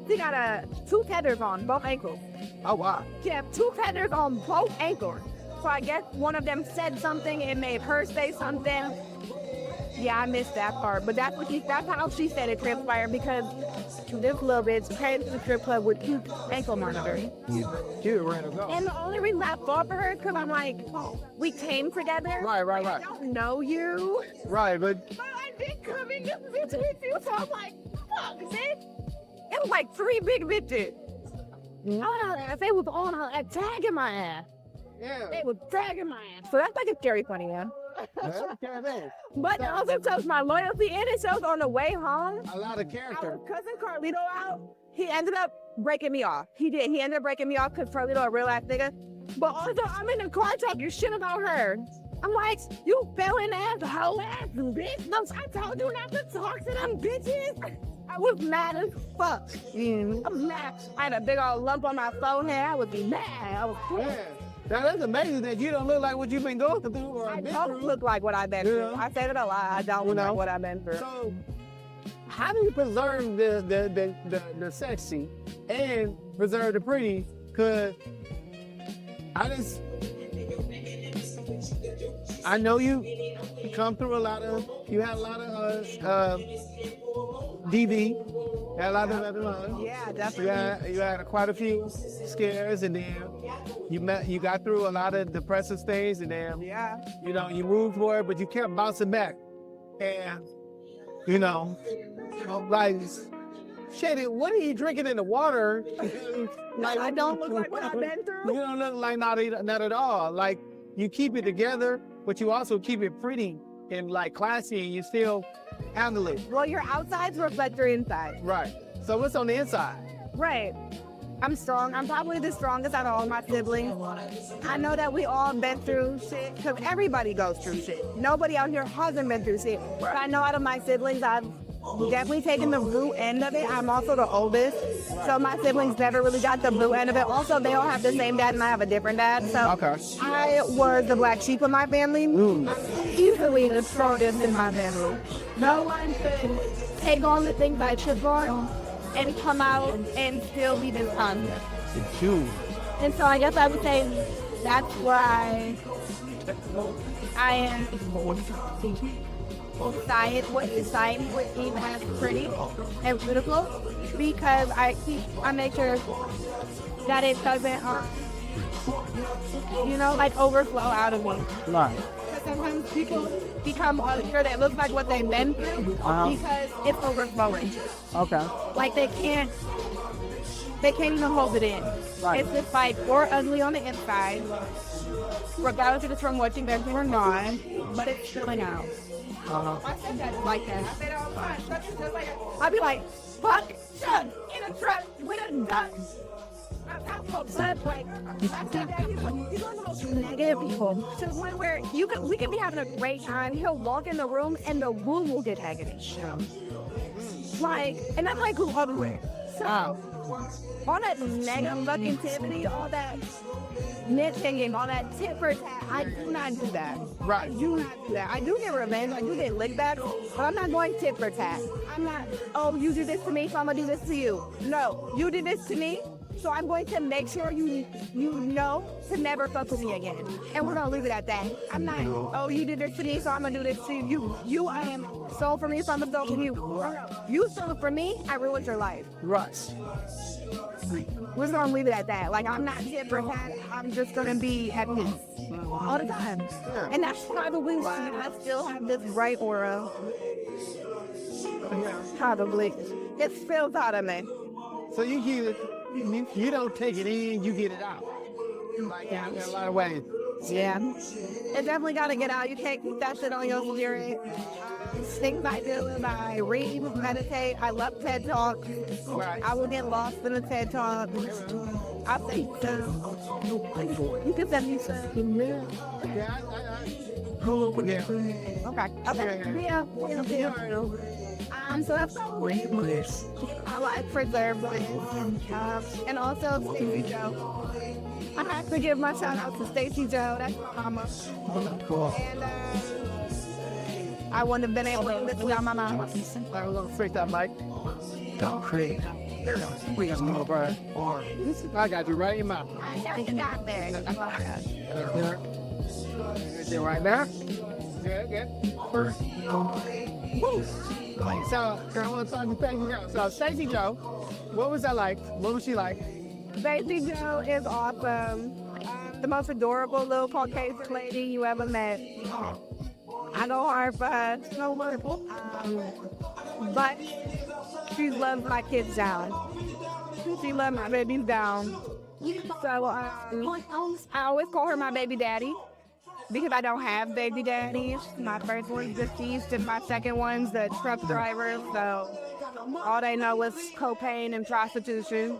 She got 2 tethers on both ankles. Oh, wow. She had 2 tethers on both ankles. So I guess one of them said something, it made her say something. Yeah, I missed that part, but that's how she said it transpired because this little bitch came to the strip club with 2 ankle monitors. And the only reason I fought for her is because I'm like, we came together. Right. I don't know you. Right, but I did come in this bitch with you, so I'm like, fuck, bitch. It was like 3 big bitches. They was on tagging my ass. yeah. They was dragging my ass. So that's like a scary funny, man. But it also shows my loyalty and it shows on the way home. A lot of character. Our cousin Carlito out, he ended up breaking me off. He did. He ended up breaking me off because Carlito a real ass nigga. But also, I'm in the car talking shit about her. I'm like, you felon ass, hoe ass bitch. No, I told you not to talk to them bitches. I was mad as fuck. I was mad. I had a big old lump on my forehead. I would be mad. I was Yeah. Now that's amazing that you don't look like what you've been going through or I been don't through. look like what I've been through. Yeah. I said it a lot. I don't look like what I've been through. So, how do you preserve the sexy and preserve the pretty? Cause I know you come through you had a lot of DV, had a lot of Yeah, definitely. You had quite a few scares, and then you got through a lot of depressive things, and then you moved forward, but you kept bouncing back, and like shit, what are you drinking in the water? Like, I don't look like what I've been through. You don't look like not at all. Like you keep it together, but you also keep it pretty and like classy, and you still handle it. Well, your outsides reflect your inside. Right. So what's on the inside? Right. I'm strong. I'm probably the strongest out of all my siblings. I know that we all been through shit, because everybody goes through shit. Nobody out here hasn't been through shit. But I know out of my siblings, I've definitely taken the blue end of it. I'm also the oldest, so my siblings never really got the blue end of it. Also, they all have the same dad, and I have a different dad. So Okay. I was the black sheep of my family. Easily the strongest in my family. No one could take on the things I took on and come out and still be this son. It's huge. And so I guess I would say that's why I am society would even as pretty and beautiful, because I make sure that it doesn't like overflow out of me. Right. Sometimes people become unsure that it looks like what they've been through because it's overflowing. Okay. Like they can't even hold it in. Right. It's just like we're ugly on the inside, regardless if it's from what you've been through or not, but it's spilling out. My stepdad's like that. I say that all the time. Just like I'll be like, fuck, shut in a truck with a gun. I'm so upset. Like, my stepdad, he's one of the most negative people. To the point where we can be having a great time. He'll walk in the room and the room will get agony. Like, and that's like all the way. So, all that negative negativity, all that nitpicking, all that tit for tat, I do not do that. Right. I do not do that. I do get revenge, I do get licked back, but I'm not going tit for tat. I'm not, oh, you do this to me, so I'm gonna do this to you. No, you did this to me, so I'm going to make sure you know to never fuck with me again. And we're gonna leave it at that. I'm not, oh, you did this to me, so I'm gonna do this to you. You, I am sold for me, so I'm gonna sold for you. You sold for me, I ruined your life. Right. We're gonna leave it at that. Like, I'm not tit for tat. I'm just gonna be at peace all the time. And that's probably why I still have this bright aura. Probably. It spills out of me. So you don't take it in, you get it out. Like, in a lot of ways. Yeah. It definitely gotta get out. You can't keep that shit on your spirit. Things I do is I read, meditate. I love TED Talks. Right. I will get lost in a TED Talk. I think you can send me some. Yeah, Okay. Yeah. So that's I like preserve and also Stacey Joe. I have to give my shout out to Stacey Joe. That's my mama. And I wouldn't have been able to do this without my mama. I'm gonna fix that mic. Don't create. We got some more, bro. I got you right in your mouth. I got there. Right now? Good. So, girl, I want to talk to Stacey Joe. So, Stacey Joe, what was that like? What was she like? Stacey Joe is awesome. The most adorable little Caucasian lady you ever met. I go hard for her. So wonderful. But she loves my kids down. She loves my babies down. So I always call her my baby daddy, because I don't have baby daddies. My first one's deceased and my second one's the truck driver. So all they know is cocaine and prostitution.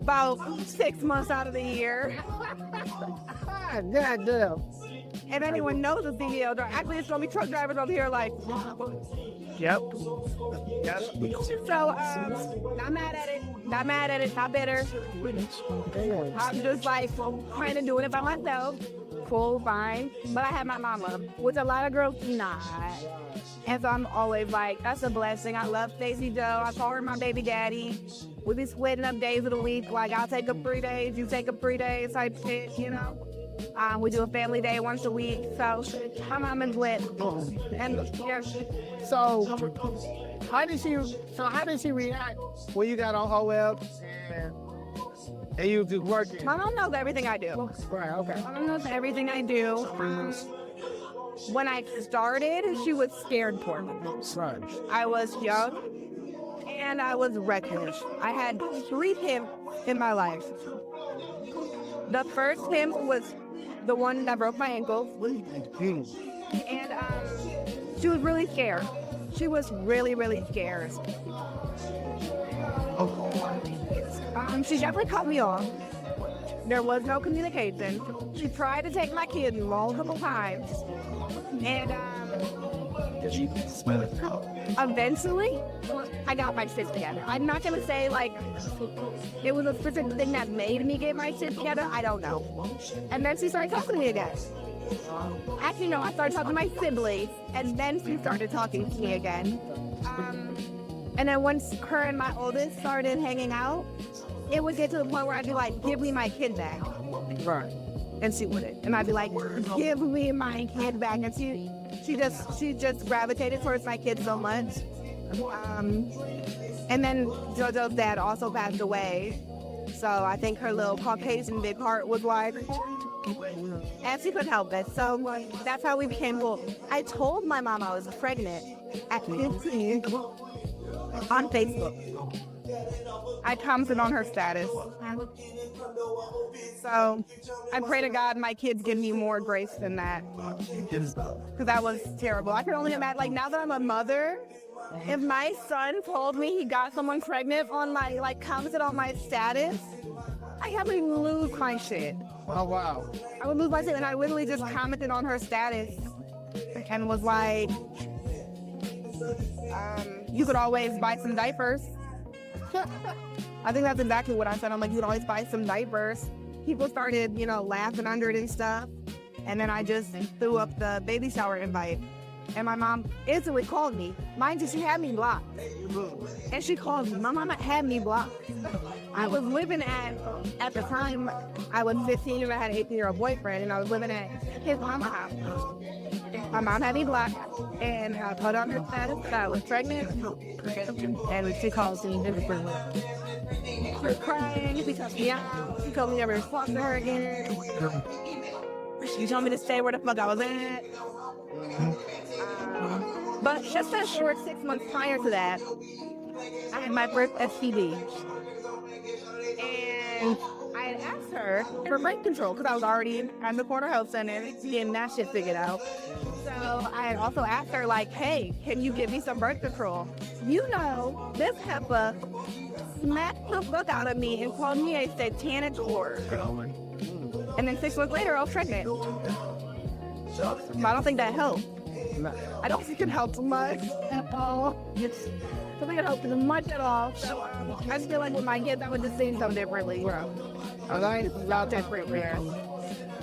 About 6 months out of the year. God damn. If anyone knows the CEO, actually it's gonna be truck drivers over here like. Yep. So, not mad at it, not bitter. I'm just like trying to do it by myself. Cool, fine. But I have my mama, which a lot of girls do not. And so I'm always like, that's a blessing. I love Stacey Joe. I call her my baby daddy. We be splitting up days of the week. Like, I'll take up 3 days, you take up 3 days type shit, you know? We do a family day once a week. So my mom is lit. And yeah. So how did she react when you got on OL and you just working? My mom knows everything I do. Right, okay. My mom knows everything I do. When I started, she was scared for me. Right. I was young and I was reckless. I had 3 pimps in my life. The first pimp was the one that broke my ankle. And she was really scared. She was really, really scared. She definitely cut me off. There was no communication. She tried to take my kid multiple times. And eventually, I got my shit together. I'm not gonna say like it was a specific thing that made me get my shit together. I don't know. And then she started talking to me again. Actually, no, I started talking to my siblings, and then she started talking to me again. And then once her and my oldest started hanging out, it would get to the point where I'd be like, give me my kid back. Right. And she wouldn't. And I'd be like, give me my kid back. And she just gravitated towards my kid so much. And then JoJo's dad also passed away. So I think her little Caucasian big heart was wide. And she couldn't help it. So that's how we became cool. I told my mom I was pregnant at 15 on Facebook. I commented on her status. So I pray to God my kids give me more grace than that. Because that was terrible. I can only imagine, like, now that I'm a mother, if my son told me he got someone pregnant on my, like, commented on my status, I have to lose my shit. Oh, wow. I would lose my shit, and I literally just commented on her status and was like, you could always buy some diapers. I think that's exactly what I said. I'm like, you could always buy some diapers. People started, laughing under it and stuff. And then I just threw up the baby shower invite. And my mom instantly called me. Mind you, she had me blocked. And she called me. My mama had me blocked. I was living at the time, I was 15 and I had an 18-year-old boyfriend, and I was living at his mama's house. My mom had me blocked, and I put on her status that I was pregnant, and she called me differently. She was crying, she cussed me out, she told me never to talk to her again. She told me to stay where the fuck I was at. But just that short 6 months prior to that, I had my first STD. And I had asked her for birth control because I was already at the corner health center getting that shit figured out. So I had also asked her, like, hey, can you give me some birth control? This heifer smacked the fuck out of me and called me a satanic whore. And then 6 months later, I was pregnant. But I don't think that helped. I don't think it helped much at all. I don't think it helped much at all. So I just feel like with my kids, I would just say something differently. I like about that parents,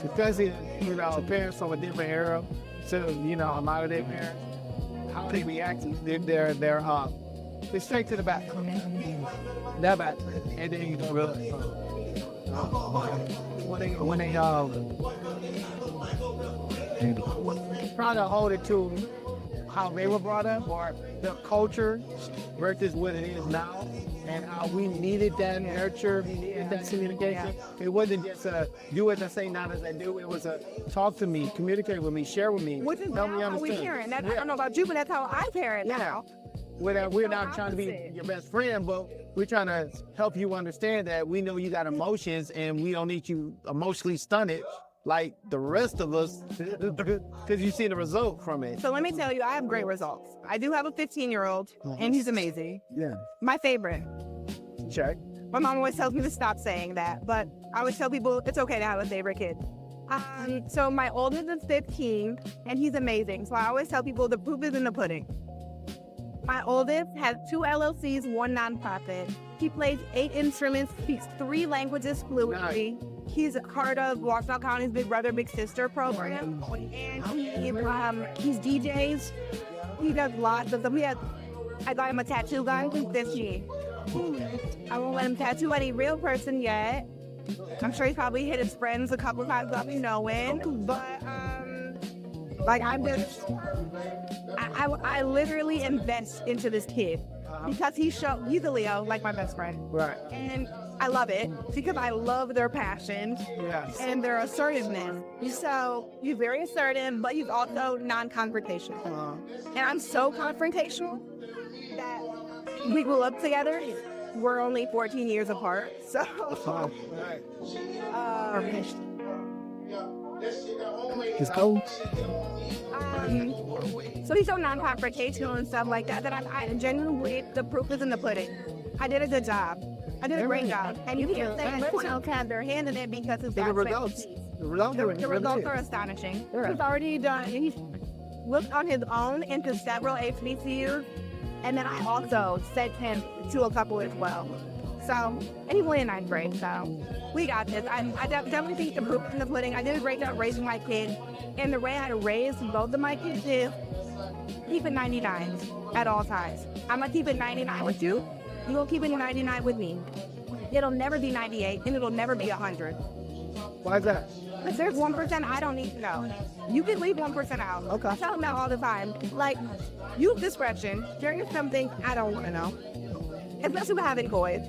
especially, parents from a different era. So, a lot of their parents, how they react, they're straight to the back. That back. And then you don't really, when they try to hold it to how they were brought up or the culture versus what it is now, and how we needed that nurture, we needed that communication. It wasn't just a do as I say, not as I do. It was a talk to me, communicate with me, share with me. Which is now how we parent. I don't know about you, but that's how I parent now. We're not trying to be your best friend, but we're trying to help you understand that we know you got emotions and we don't need you emotionally stunted like the rest of us, because you see the result from it. So let me tell you, I have great results. I do have a 15-year-old, and he's amazing. Yeah. My favorite. Check. My mom always tells me to stop saying that, but I always tell people it's okay to have a favorite kid. So my oldest is 15, and he's amazing. So I always tell people the proof is in the pudding. My oldest has 2 LLCs, 1 nonprofit. He plays 8 instruments, speaks 3 languages fluently. Nice. He's a part of Washington County's Big Brother, Big Sister program. And he's DJs. He does lots of them. I got him a tattoo gun. He's 15. I won't let him tattoo any real person yet. I'm sure he's probably hit his friends a couple times without me knowing. But, I literally invest into this kid because he's a Leo, like my best friend. Right. And I love it because I love their passion and their assertiveness. So he's very assertive, but he's also non-confrontational. And I'm so confrontational that we grew up together. We're only 14 years apart. So. It's cold. So he's so non-confrontational and stuff like that, that I genuinely, the proof is in the pudding. I did a good job. I did a great job. And you can't say that someone else had their hand in it because it's The results. The results are astonishing. He's already done, he's looked on his own into several HBCUs, and then I also sent him to a couple as well. So, and he's only in 9th grade, so we got this. I definitely think the proof in the pudding. I did a great job raising my kid, and the way I raised both of my kids is keep it 99 at all times. I'm gonna keep it 99 with you. You gonna keep it 99 with me. It'll never be 98, and it'll never be 100. Why is that? If there's 1% I don't need to know. You can leave 1% out. Okay. I tell them that all the time. Like, use discretion. There is something I don't want to know. Especially with having boys.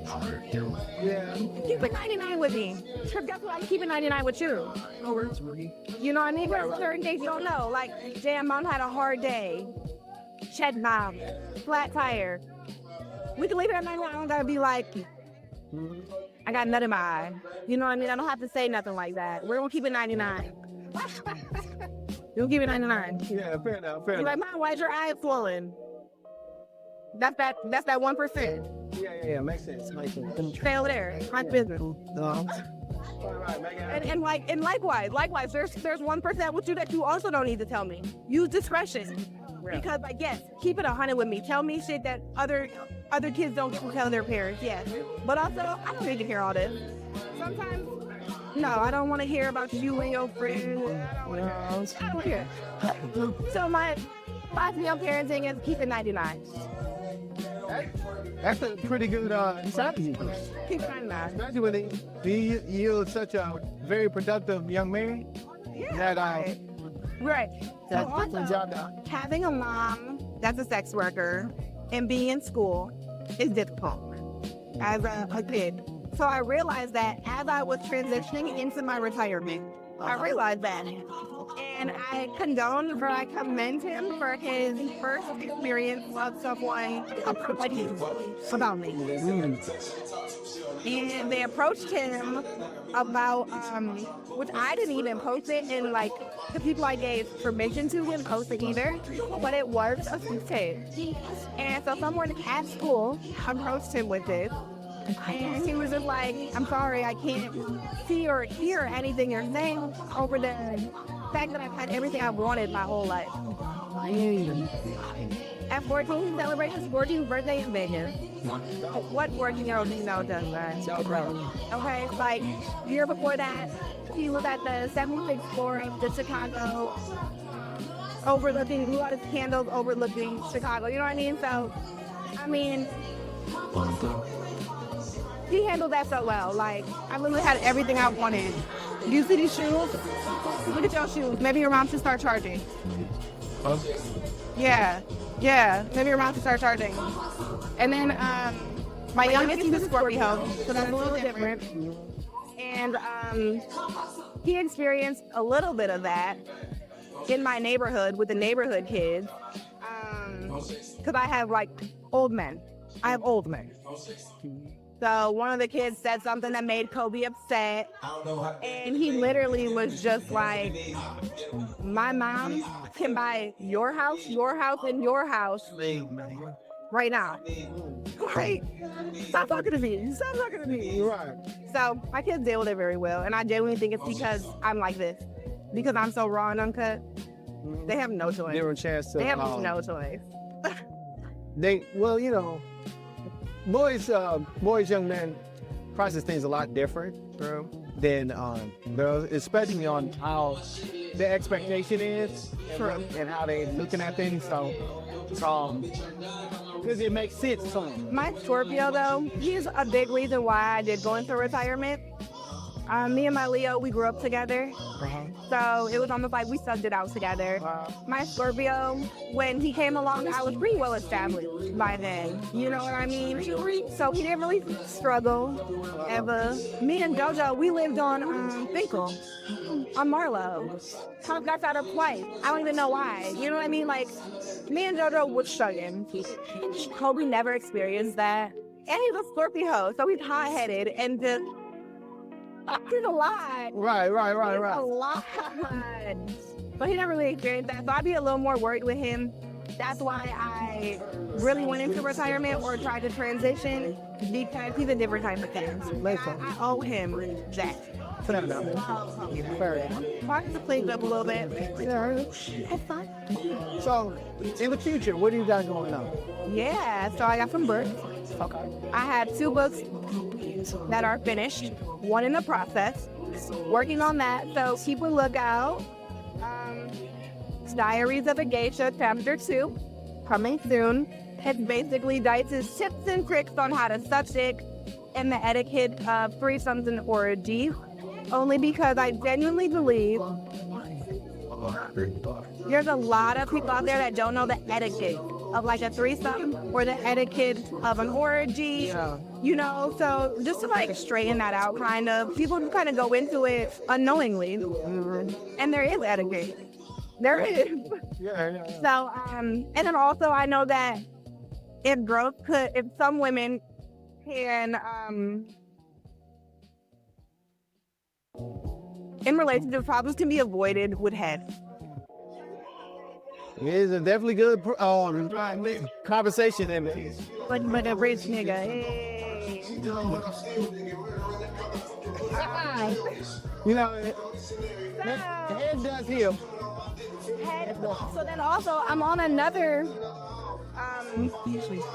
Yeah. Keep it 99 with me. Because guess what? I'm keeping 99 with you. You know what I mean? There's certain things you don't know. Like, damn, mom had a hard day. Shed mom. Flat tire. We can leave it at 99. I don't gotta be like, I got nut in my eye. You know what I mean? I don't have to say nothing like that. We're gonna keep it 99. You'll keep it 99. Yeah, fair enough. You're like, Mom, why is your eye swollen? That's that 1%. Yeah, makes sense. Stay over there. My business. No. And likewise, there's 1% with you that you also don't need to tell me. Use discretion. Because like, yes, keep it 100 with me. Tell me shit that other kids don't tell their parents, yes. But also, I don't need to hear all this. Sometimes, no, I don't want to hear about you and your friends. I don't hear. So my female parenting is keep it 99. That's a pretty good strategy. Keep it 99. Especially when you're such a very productive young man. Yeah, That right. that's So a job now. having a mom that's a sex worker and being in school is difficult as a kid. So I realized that as I was transitioning into my retirement, I realized that. And I condone or I commend him for his first experience of someone about me. And they approached him about, which I didn't even post it, and like the people I gave permission to didn't post it either, but it was a sex tape. And so someone at school approached him with this, and he was just like, I'm sorry, I can't see or hear anything you're saying over the fact that I've had everything I wanted my whole life. At 14, he celebrated his 14th birthday in Vegas. What 14-year-old do you know does that? Okay, like, year before that, he was at the 76th floor of the Chicago, overlooking, blew out his candles overlooking Chicago, you know what I mean? So, I mean, he handled that so well. Like, I literally had everything I wanted. Do you see these shoes? Look at your shoes. Maybe your mom should start charging. Yeah, maybe your mom should start charging. And then my youngest, he's a Scorpio, so that's a little different. And he experienced a little bit of that in my neighborhood with the neighborhood kids. Because I have like old men. I have old men. So one of the kids said something that made Kobe upset, and he literally was just like, my mom can buy your house, and your house right now. Right? Stop talking to me. Stop talking to me. Right. So my kids deal with it very well, and I genuinely think it's because I'm like this. Because I'm so raw and uncut, they have no choice. Zero chance to. They have no choice. Well, you know, boys, young men process things a lot different than girls, especially on how the expectation is and how they looking at things. So, because it makes sense. So. My Scorpio, though, he's a big reason why I did go into retirement. Me and my Leo, we grew up together. So it was almost like we subbed it out together. My Scorpio, when he came along, I was pretty well established by then. You know what I mean? So he didn't really struggle ever. Me and JoJo, we lived on Finkel, on Marlowe. Got out of twice. I don't even know why. You know what I mean? Like, me and JoJo was struggling. Kobe never experienced that. And he's a Scorpio, so he's hot-headed and just There's a lot. Right. A lot. But he never really experienced that. So I'd be a little more worried with him. That's why I really went into retirement or tried to transition, because he's a different type of thing. I owe him that. Fair enough. Parts to clean up a little bit. Have fun. So, in the future, what do you got going on? Yeah, so I got some books. Okay. I have 2 books that are finished, one in the process. Working on that, so keep a lookout. Diaries of a Geisha, Chapter 2, coming soon. It's basically Dice's tips and tricks on how to suck dick and the etiquette of threesomes and orgy. Only because I genuinely believe there's a lot of people out there that don't know the etiquette of like a threesome or the etiquette of an orgy. You know, so just to like straighten that out, kind of, people kind of go into it unknowingly, and there is etiquette. There is. Yeah. So, and then also I know that if some women can, in relationship problems can be avoided with head. It is a definitely good conversation in it. But a rich nigga, hey. You know, head does heal. So then also I'm on another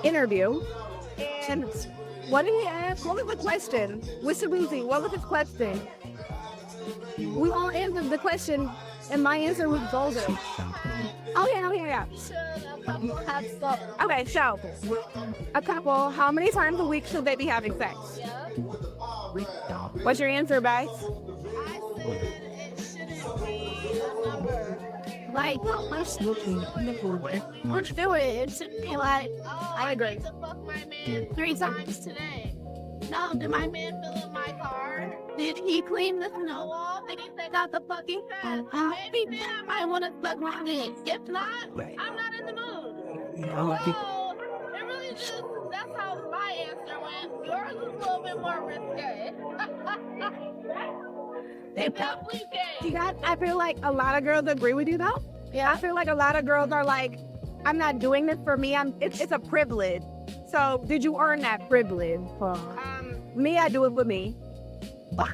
interview, and what did he ask? What was the question? With Sabuzi, what was his question? We all answered the question, and my answer was vulgar. Oh yeah. Okay, so a couple, how many times a week should they be having sex? What's your answer, Bryce? Like, let's do it. It's like, I agree. To fuck my man 3 times today. No, did my man fill in my car? Did he clean the snow off? Did he take out the fucking trash? Maybe then I might want to suck my dick. If not, I'm not in the mood. So, it really just, that's how my answer went. Yours was a little bit more risque. I feel like a lot of girls agree with you though. Yeah, I feel like a lot of girls are like, I'm not doing this for me. It's a privilege. So did you earn that privilege? Me, I do it for me. I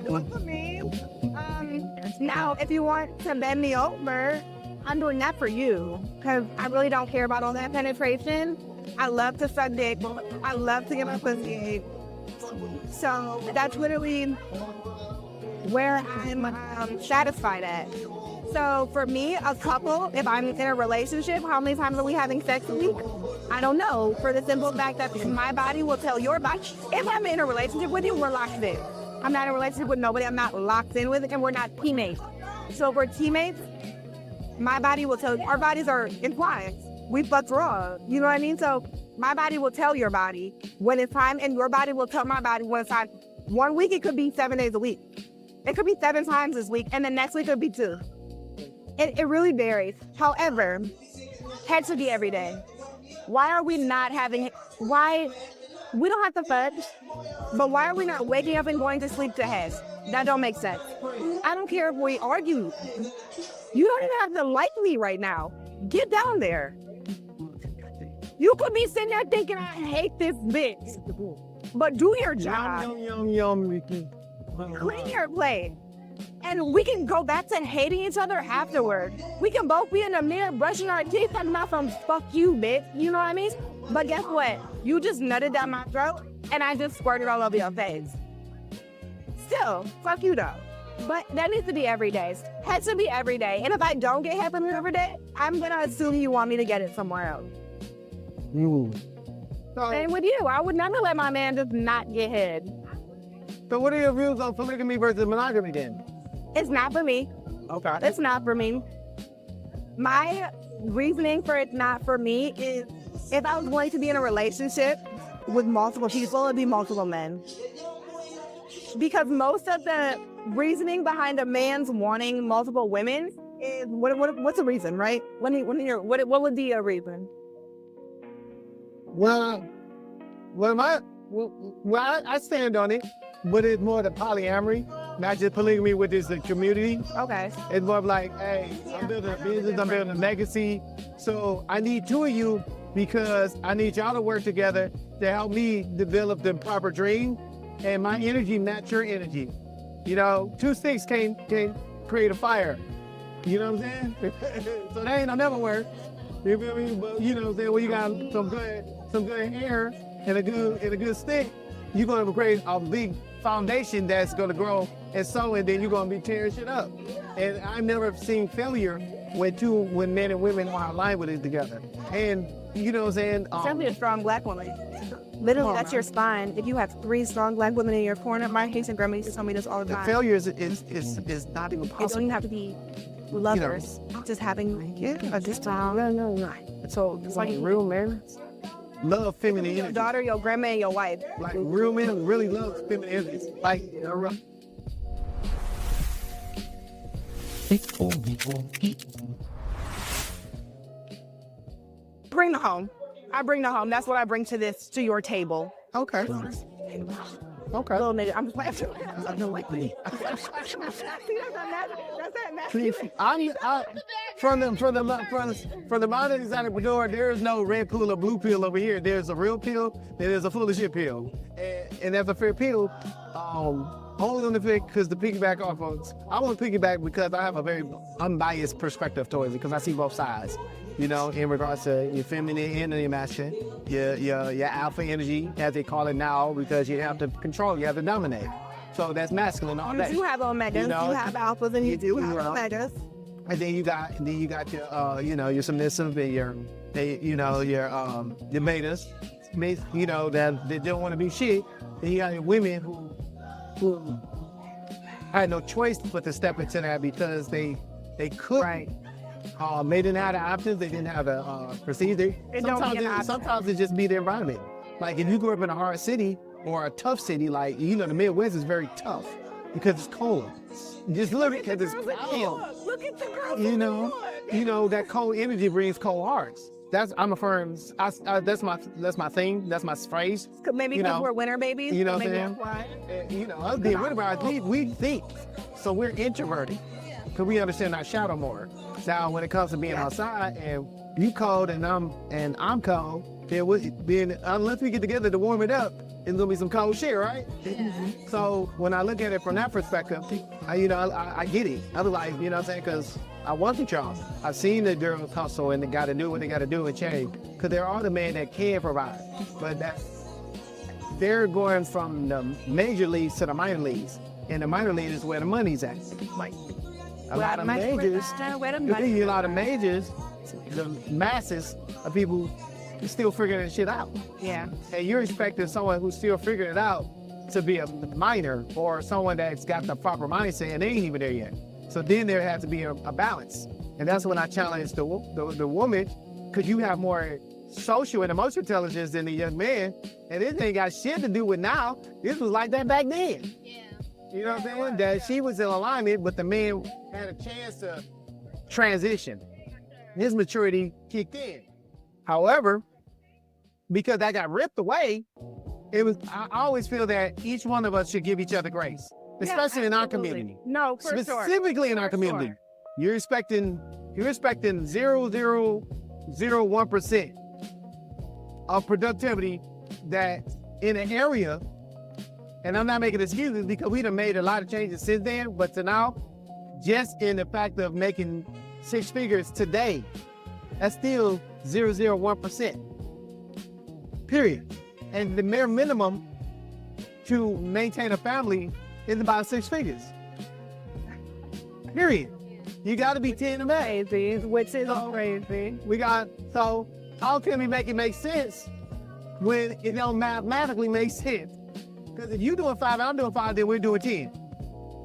do it for me. Now, if you want to bend me over, I'm doing that for you, because I really don't care about all that penetration. I love to suck dick. I love to get my pussy. So that's literally where I'm satisfied at. So for me, a couple, if I'm in a relationship, how many times are we having sex a week? I don't know, for the simple fact that my body will tell your body. If I'm in a relationship with you, we're locked in. I'm not in a relationship with nobody. I'm not locked in with it, and we're not teammates. So if we're teammates, my body will tell, our bodies are entwined. We fucked raw, you know what I mean? So my body will tell your body when it's time, and your body will tell my body when it's time. 1 week, it could be 7 days a week. It could be 7 times this week, and the next week it could be 2. It really varies. However, head should be every day. Why are we not having, we don't have to fudge, but why are we not waking up and going to sleep to head? That don't make sense. I don't care if we argue. You don't even have to like me right now. Get down there. You could be sitting there thinking, I hate this bitch. But do your job. Clean your plate. And we can go back to hating each other afterward. We can both be in the mirror brushing our teeth and not from fuck you, bitch. You know what I mean? But guess what? You just nutted down my throat and I just squirted all over your face. Still, fuck you though. But that needs to be every day. Head should be every day. And if I don't get head from you every day, I'm gonna assume you want me to get it somewhere else. Same with you. I would never let my man just not get head. So what are your views on polygamy versus monogamy then? It's not for me. Okay. It's not for me. My reasoning for it's not for me is if I was going to be in a relationship with multiple people, it'd be multiple men. Because most of the reasoning behind a man's wanting multiple women is what's the reason, right? What would be a reason? Well, Well, I stand on it, but it's more the polyamory, not just polygamy, which is the community. Okay. It's more of like, hey, I'm building a business, I'm building a legacy. So I need two of you because I need y'all to work together to help me develop the proper dream and my energy match your energy. You know, two sticks can't create a fire. You know what I'm saying? So that ain't never work. You feel me? But you know what I'm saying? When you got some good air and a good stick, you're gonna create a big foundation that's gonna grow and so, and then you're gonna be tearing shit up. And I've never seen failure when men and women are aligned with it together. And you know what I'm saying? Especially a strong black woman. Literally, that's your spine. If you have 3 strong black women in your corner, my Haitian grandma used to tell me this all the time. Failure is not even It don't possible. even have to be lovers. Just having just So it's like real men. Love feminine Your energy. daughter, your grandma, and your wife. Like real men really love feminine energy. Like Bring the home. I bring the home. That's what I bring to your table. okay. Okay. Little nigga, I'm just playing. From the modern Exoticpreneur, there is no red pill or blue pill over here. There's a real pill, and there's a full of shit pill, and that's a fair pill. Only on the pick because the piggyback off of. I want to piggyback because I have a very unbiased perspective towards it because I see both sides. You know, in regards to your feminine and your masculine, your alpha energy, as they call it now, because you have to control, you have to dominate. So that's masculine all day. You have omegas, You know, you have alphas, and you do have you know. omegas. And then you got your your submissive and your betas, you know, that they don't want to be shit. Then you got your women who had no choice but to step into that because they couldn't. Right. They didn't have the options. They didn't have the procedure. Sometimes it just be the environment. Like if you grew up in a hard city or a tough city, like the Midwest is very tough because it's cold. Just literally because it's cold. Look at the girls. You know that cold energy brings cold hearts. I'm a firm. That's my thing. That's my phrase. Maybe because we're winter babies. You know what I'm maybe saying? that's why. Us being winter, we think, so we're introverted. Because we understand our shadow more. Now, when it comes to being outside and you cold and I'm cold, then unless we get together to warm it up, it's gonna be some cold shit, right? So when I look at it from that perspective, I get it. I was like, you know what I'm saying? Because I want y'all. I've seen the girls hustle and they got to do what they got to do and change. Because there are the men that can provide, but they're going from the major leagues to the minor leagues, and the minor leagues is where the money's at. Like. A lot of majors, the masses of people still figuring this shit out. Yeah. And you're expecting someone who's still figuring it out to be a minor or someone that's got the proper mindset and they ain't even there yet. So then there has to be a balance. And that's when I challenge the woman, because you have more social and emotional intelligence than the young man. And this ain't got shit to do with now. This was like that back then. Yeah. You know what I'm saying? That she was in alignment, but the man had a chance to transition. His maturity kicked in. However, because that got ripped away, I always feel that each one of us should give each other grace, especially in our community. No, for Specifically in our community. You're expecting 0.001% of productivity that in an area. And I'm not making excuses because we done made a lot of changes since then, but to now, just in the fact of making 6 figures today, that's still 0.001%. Period. And the mere minimum to maintain a family is about 6 figures. Period. You got to be 10 to make. Which is crazy. So how can we make it make sense when it don't mathematically make sense? Because if you're doing 5 and I'm doing 5, then we're doing 10.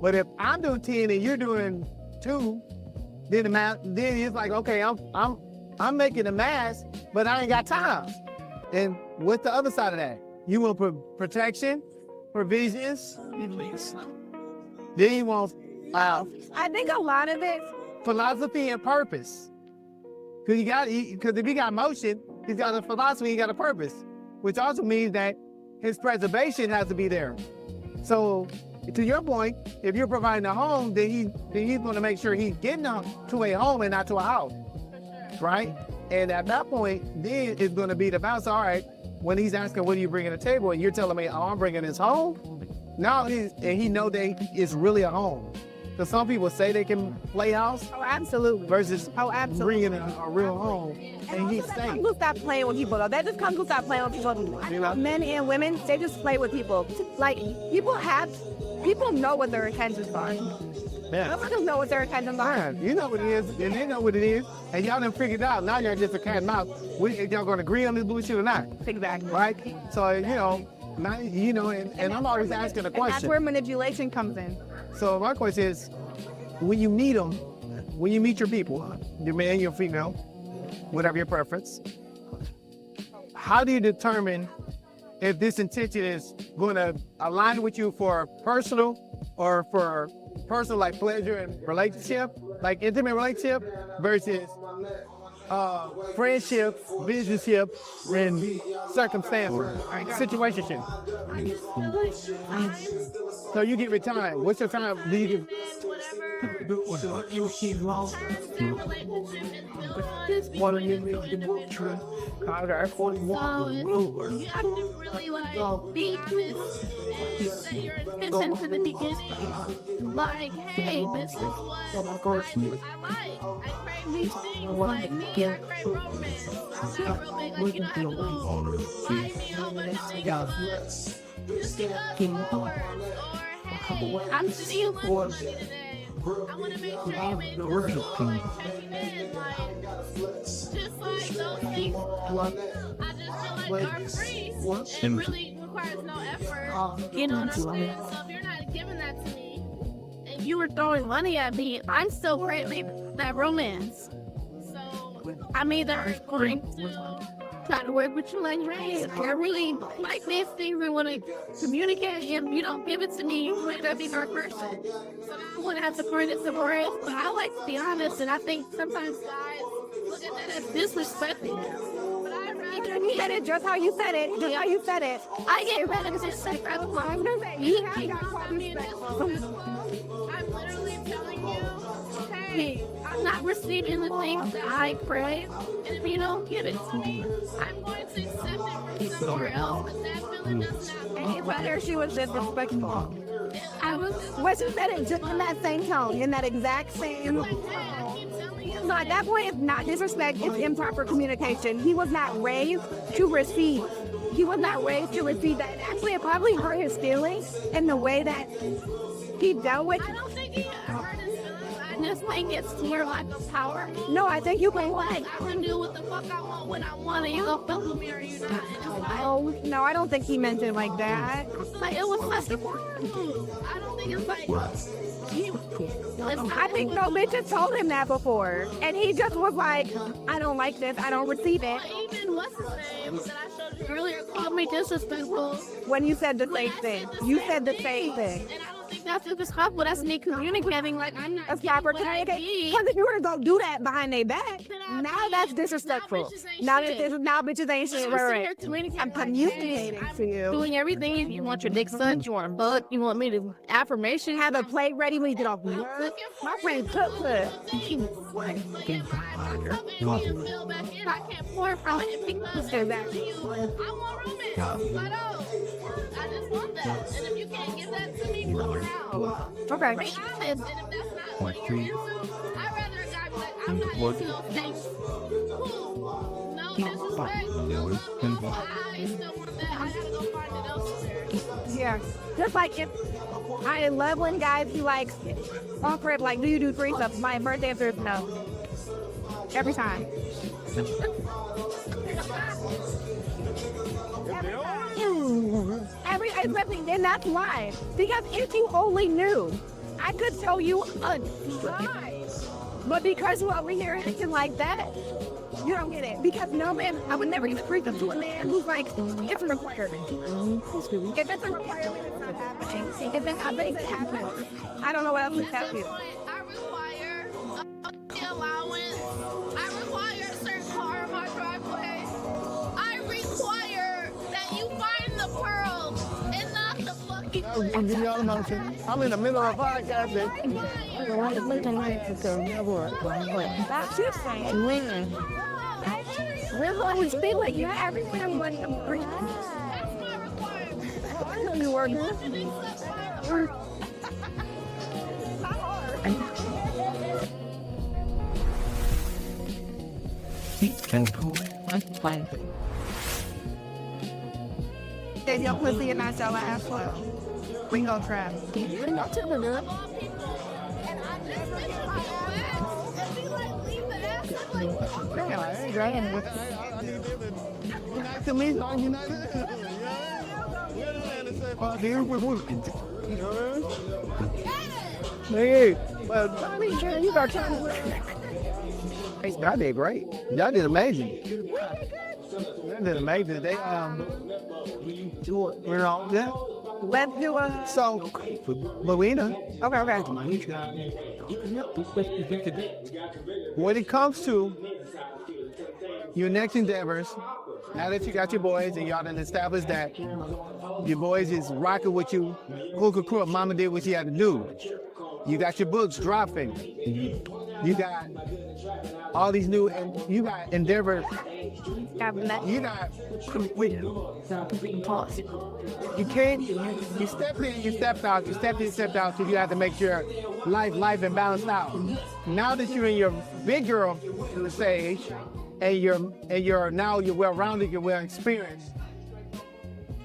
But if I'm doing 10 and you're doing 2, then it's like, okay, I'm making the mass, but I ain't got time. And what's the other side of that? You want protection, provisions, then you want I think a lot of it. philosophy and purpose. Because if you got motion, he's got a philosophy, he got a purpose, which also means that his preservation has to be there. So, to your point, if you're providing a home, then he's going to make sure he's getting to a home and not to a house, right? And at that point, then it's going to be the balance. All right, when he's asking, what are you bringing to the table? And you're telling me, oh, I'm bringing his home. Now he know that it's really a home. Because some people say they can play house. Oh, absolutely. Versus absolutely. bringing a real home. And he's safe. Come to stop playing with people, though. That just comes to stop playing with people. You know? Men and women, they just play with people. Like, people know what their intentions are. Yeah. People know what their intentions are. Yeah, you know what it is, and they know what it is, and y'all done figured it out. Now y'all just a cat and mouse. If y'all gonna agree on this bullshit or not. Exactly. Right? So, now, and I'm always asking a question. And that's where manipulation comes in. So my question is, when you meet them, when you meet your people, your man, your female, whatever your preference, how do you determine if this intention is going to align with you for personal or for personal like pleasure and relationship, like intimate relationship versus friendship, businesship, and circumstance, situationship? So you give it time. What's your time? Do you give? You have to really like be this and set your intention to the beginning. Like, hey, this is what I like. I crave these things. Like me, I crave romance. I'm real big, like, I go buy me a whole bunch of things. Just because forward, or hey, I'm seeing money today. I want to make sure you make this like happy man, like just like those things. I just feel like are free and really requires no effort. You know what I'm saying? So if you're not giving that to me, and you were throwing money at me, I'm still craving that romance. So I'm either going to try to work with you like, hey, I really like these things and want to communicate, and you don't give it to me, you want to be our person. So I want to have to point it somewhere else, but I like to be honest, and I think sometimes guys look at that as disrespectful. But I rather You said it just how you said it. Just how you said it. I get rather disrespectful. I'm gonna say, you have got to be I'm literally telling you, hey, I'm not receiving the things that I crave, and if you don't give it to me, I'm going to accept it from somewhere else, but that feeling does not It's whether she was disrespectful. I was What she said it just in that same tone, in that exact same. like, hey, I keep telling you. So at that point, it's not disrespect, it's improper communication. He was not raised to receive. He was not raised to receive that. Actually, it probably hurt his feelings in the way that he dealt with. I don't think he hurt his feelings. I just think it's more like a power. No, I think you can Like, I can do what the fuck I want when I want, and you don't feel with me or you not. And it's like, Oh, no, I don't think he meant it like that. like, it was less important. I don't think it's like, I think no bitches told him that before. And he just was like, I don't like this, I don't receive it. even what's his name that I showed you earlier called me disrespectful. When you said the same thing. You said the same thing. And I don't think that's disrespectful. That's me communicating like I'm not. That's proper getting what I communication. need. Because if you were to go do that behind their back, I now be- that's disrespectful. now bitches ain't shit. Now bitches ain't shit. I'm Right, sitting right. here communicating I'm like, communicating hey, to you. doing everything. You want your dick sucked, you want a butt, you want me to affirmation. Have a plate ready when you get off work. My friend cooked for I can't pour from it because Exactly. I want romance. I don't. I just want that. And if you can't give that to me, throw it out. Okay. Be honest. And if that's not what you're into, I'd rather a guy be like, I'm not into those things. Cool. No disrespect. I still want that. I gotta go find it elsewhere. Yeah. Just like if I love when guys be like, on crib, like, do you do threesomes? My first answer is no. Every time. Especially, and that's why. Because if you only knew, I could tell you a lie. But because you over here acting like that, you don't get it. Because no man, I would never even freak them to a man who's like, it's a requirement. If it's a requirement, it's not happening. If it's not, it's happening. I don't know what else to tell you. I require a allowance. I require a certain car in my driveway. I require that you find the pearl I'm in the middle of a podcast. That's your saying. We'll always feel like you have everything but the breathe. I know you were good. If your pussy and not your ass well, we gon' try. Nice to meet you. Hey, well, I mean, you got time. Y'all did great. Y'all did amazing. Y'all did amazing. They we're all good. Let's do a. So, Louina, Okay. when it comes to your next endeavors, now that you got your boys and y'all done established that your boys is rocking with you, cool, mama did what she had to do. You got your books dropping. You got all these new, and you got endeavors. You got, you can't, you stepped in, you stepped out, you stepped in, stepped out, so you have to make sure life and balanced out. Now that you're in your big girl stage, and you're now you're well-rounded, you're well-experienced,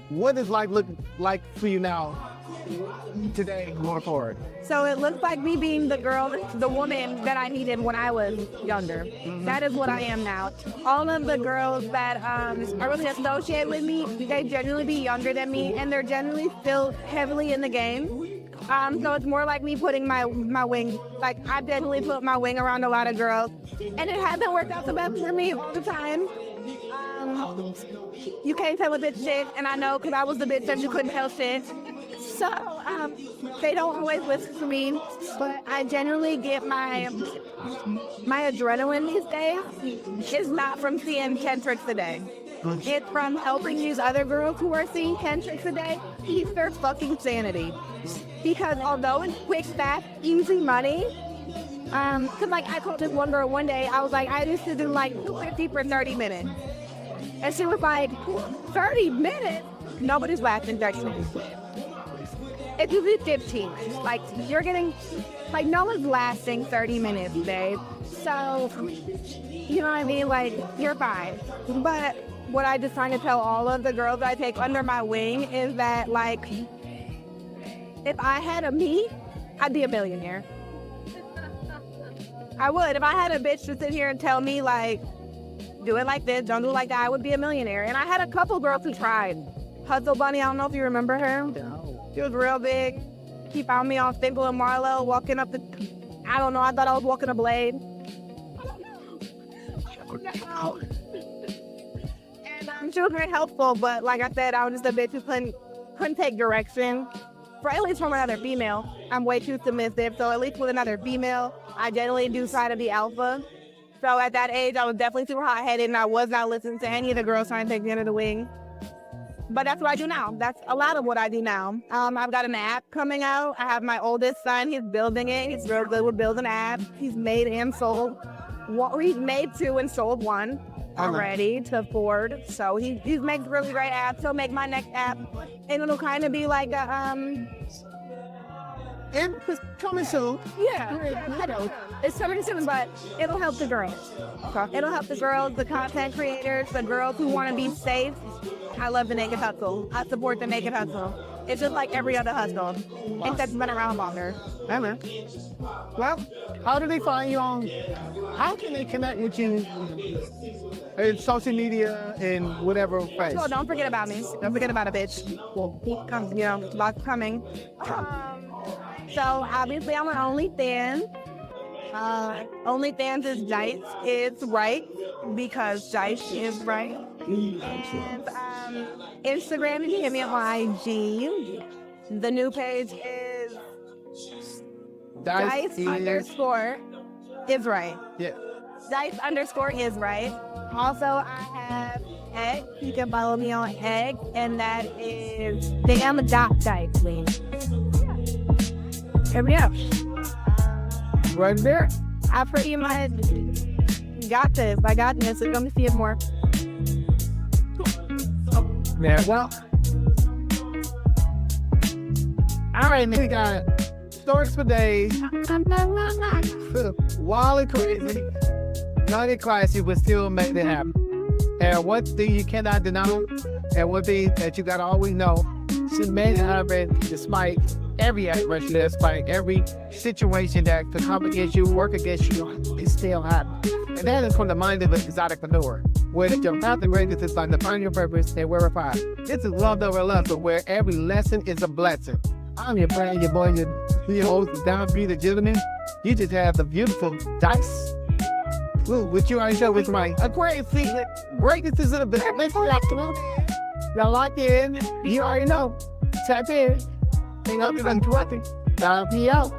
what does life look like for you now, today, going forward? So it looks like me being the girl, the woman that I needed when I was younger. That is what I am now. All of the girls that are really associated with me, they generally be younger than me, and they're generally still heavily in the game. So it's more like me putting my wing, like I definitely put my wing around a lot of girls, and it hasn't worked out the best for me all the time. You can't tell a bitch shit, and I know because I was the bitch that you couldn't tell shit. So they don't always listen to me, but I generally get my adrenaline these days is not from seeing 10 tricks a day. It's from helping these other girls who are seeing 10 tricks a day keep their fucking sanity. Because although it's quick, fast, easy money, cause like I told this one girl one day, I was like, I used to do like $250 for 30 minutes. And she was like, 30 minutes? Nobody's laughing 30 minutes. It's usually 15. Like, you're getting, like, no one's lasting 30 minutes, babe. So, you know what I mean? Like, you're fine. But what I just trying to tell all of the girls I take under my wing is that, like, if I had a me, I'd be a millionaire. I would. If I had a bitch to sit here and tell me, like, do it like this, don't do it like that, I would be a millionaire. And I had a couple girls who tried. Hustle Bunny, I don't know if you remember her. She was real big. She found me on Finkel and Marlowe walking up the, I don't know, I thought I was walking a blade. And she was very helpful, but like I said, I was just a bitch who couldn't take direction. For at least from another female, I'm way too submissive. So at least with another female, I generally do try to be alpha. So at that age, I was definitely too hot-headed, and I was not listening to any of the girls trying to take me under the wing. But that's what I do now. That's a lot of what I do now. I've got an app coming out. I have my oldest son. He's building it. He's real good with building apps. He's made and sold. He's made 2 and sold 1 already to Ford. So he makes really great apps. He'll make my next app, and it'll kind of be like a It's coming soon. Yeah, I know. It's coming soon, but it'll help the girls. It'll help the girls, the content creators, the girls who want to be safe. I love the naked hustle. I support the naked hustle. It's just like every other hustle, except it's been around longer. Hey, man. Well, how do they find you on? How can they connect with you in social media and whatever place? So don't forget about me. Don't forget about a bitch. Well, you know, lots coming. So obviously I'm on OnlyFans. OnlyFans is Dice is right because Dice is right. And Instagram, you can hit me on IG. The new page is Dice underscore is right. Yeah. Dice underscore is right. Also, I have Egg. You can follow me on Egg, and that is Damn Dot Dice, please. Here we go. Right there. I pretty much got this. I got this. We're gonna see it more. Yeah, well. All right, we got stories for days. Wild and crazy. Not classy, but still make it happen. And one thing you cannot deny, and one thing that you gotta always know, she made it happen despite every adversity, despite every situation that could come against you, work against you, it still happens. And that is from the mind of an exoticpreneur, where your path and greatness is like to find your purpose and verify. This is Love Over Love, where every lesson is a blessing. I'm your friend, your boy, your host, Downbeat, the gentleman. You just have the beautiful dice. Ooh, with you, I show with my Aquarius secret. Greatness is in the back. Let's rock it. Y'all lock in. You already know. Tap in. Hang up and uninterrupted. Down, out.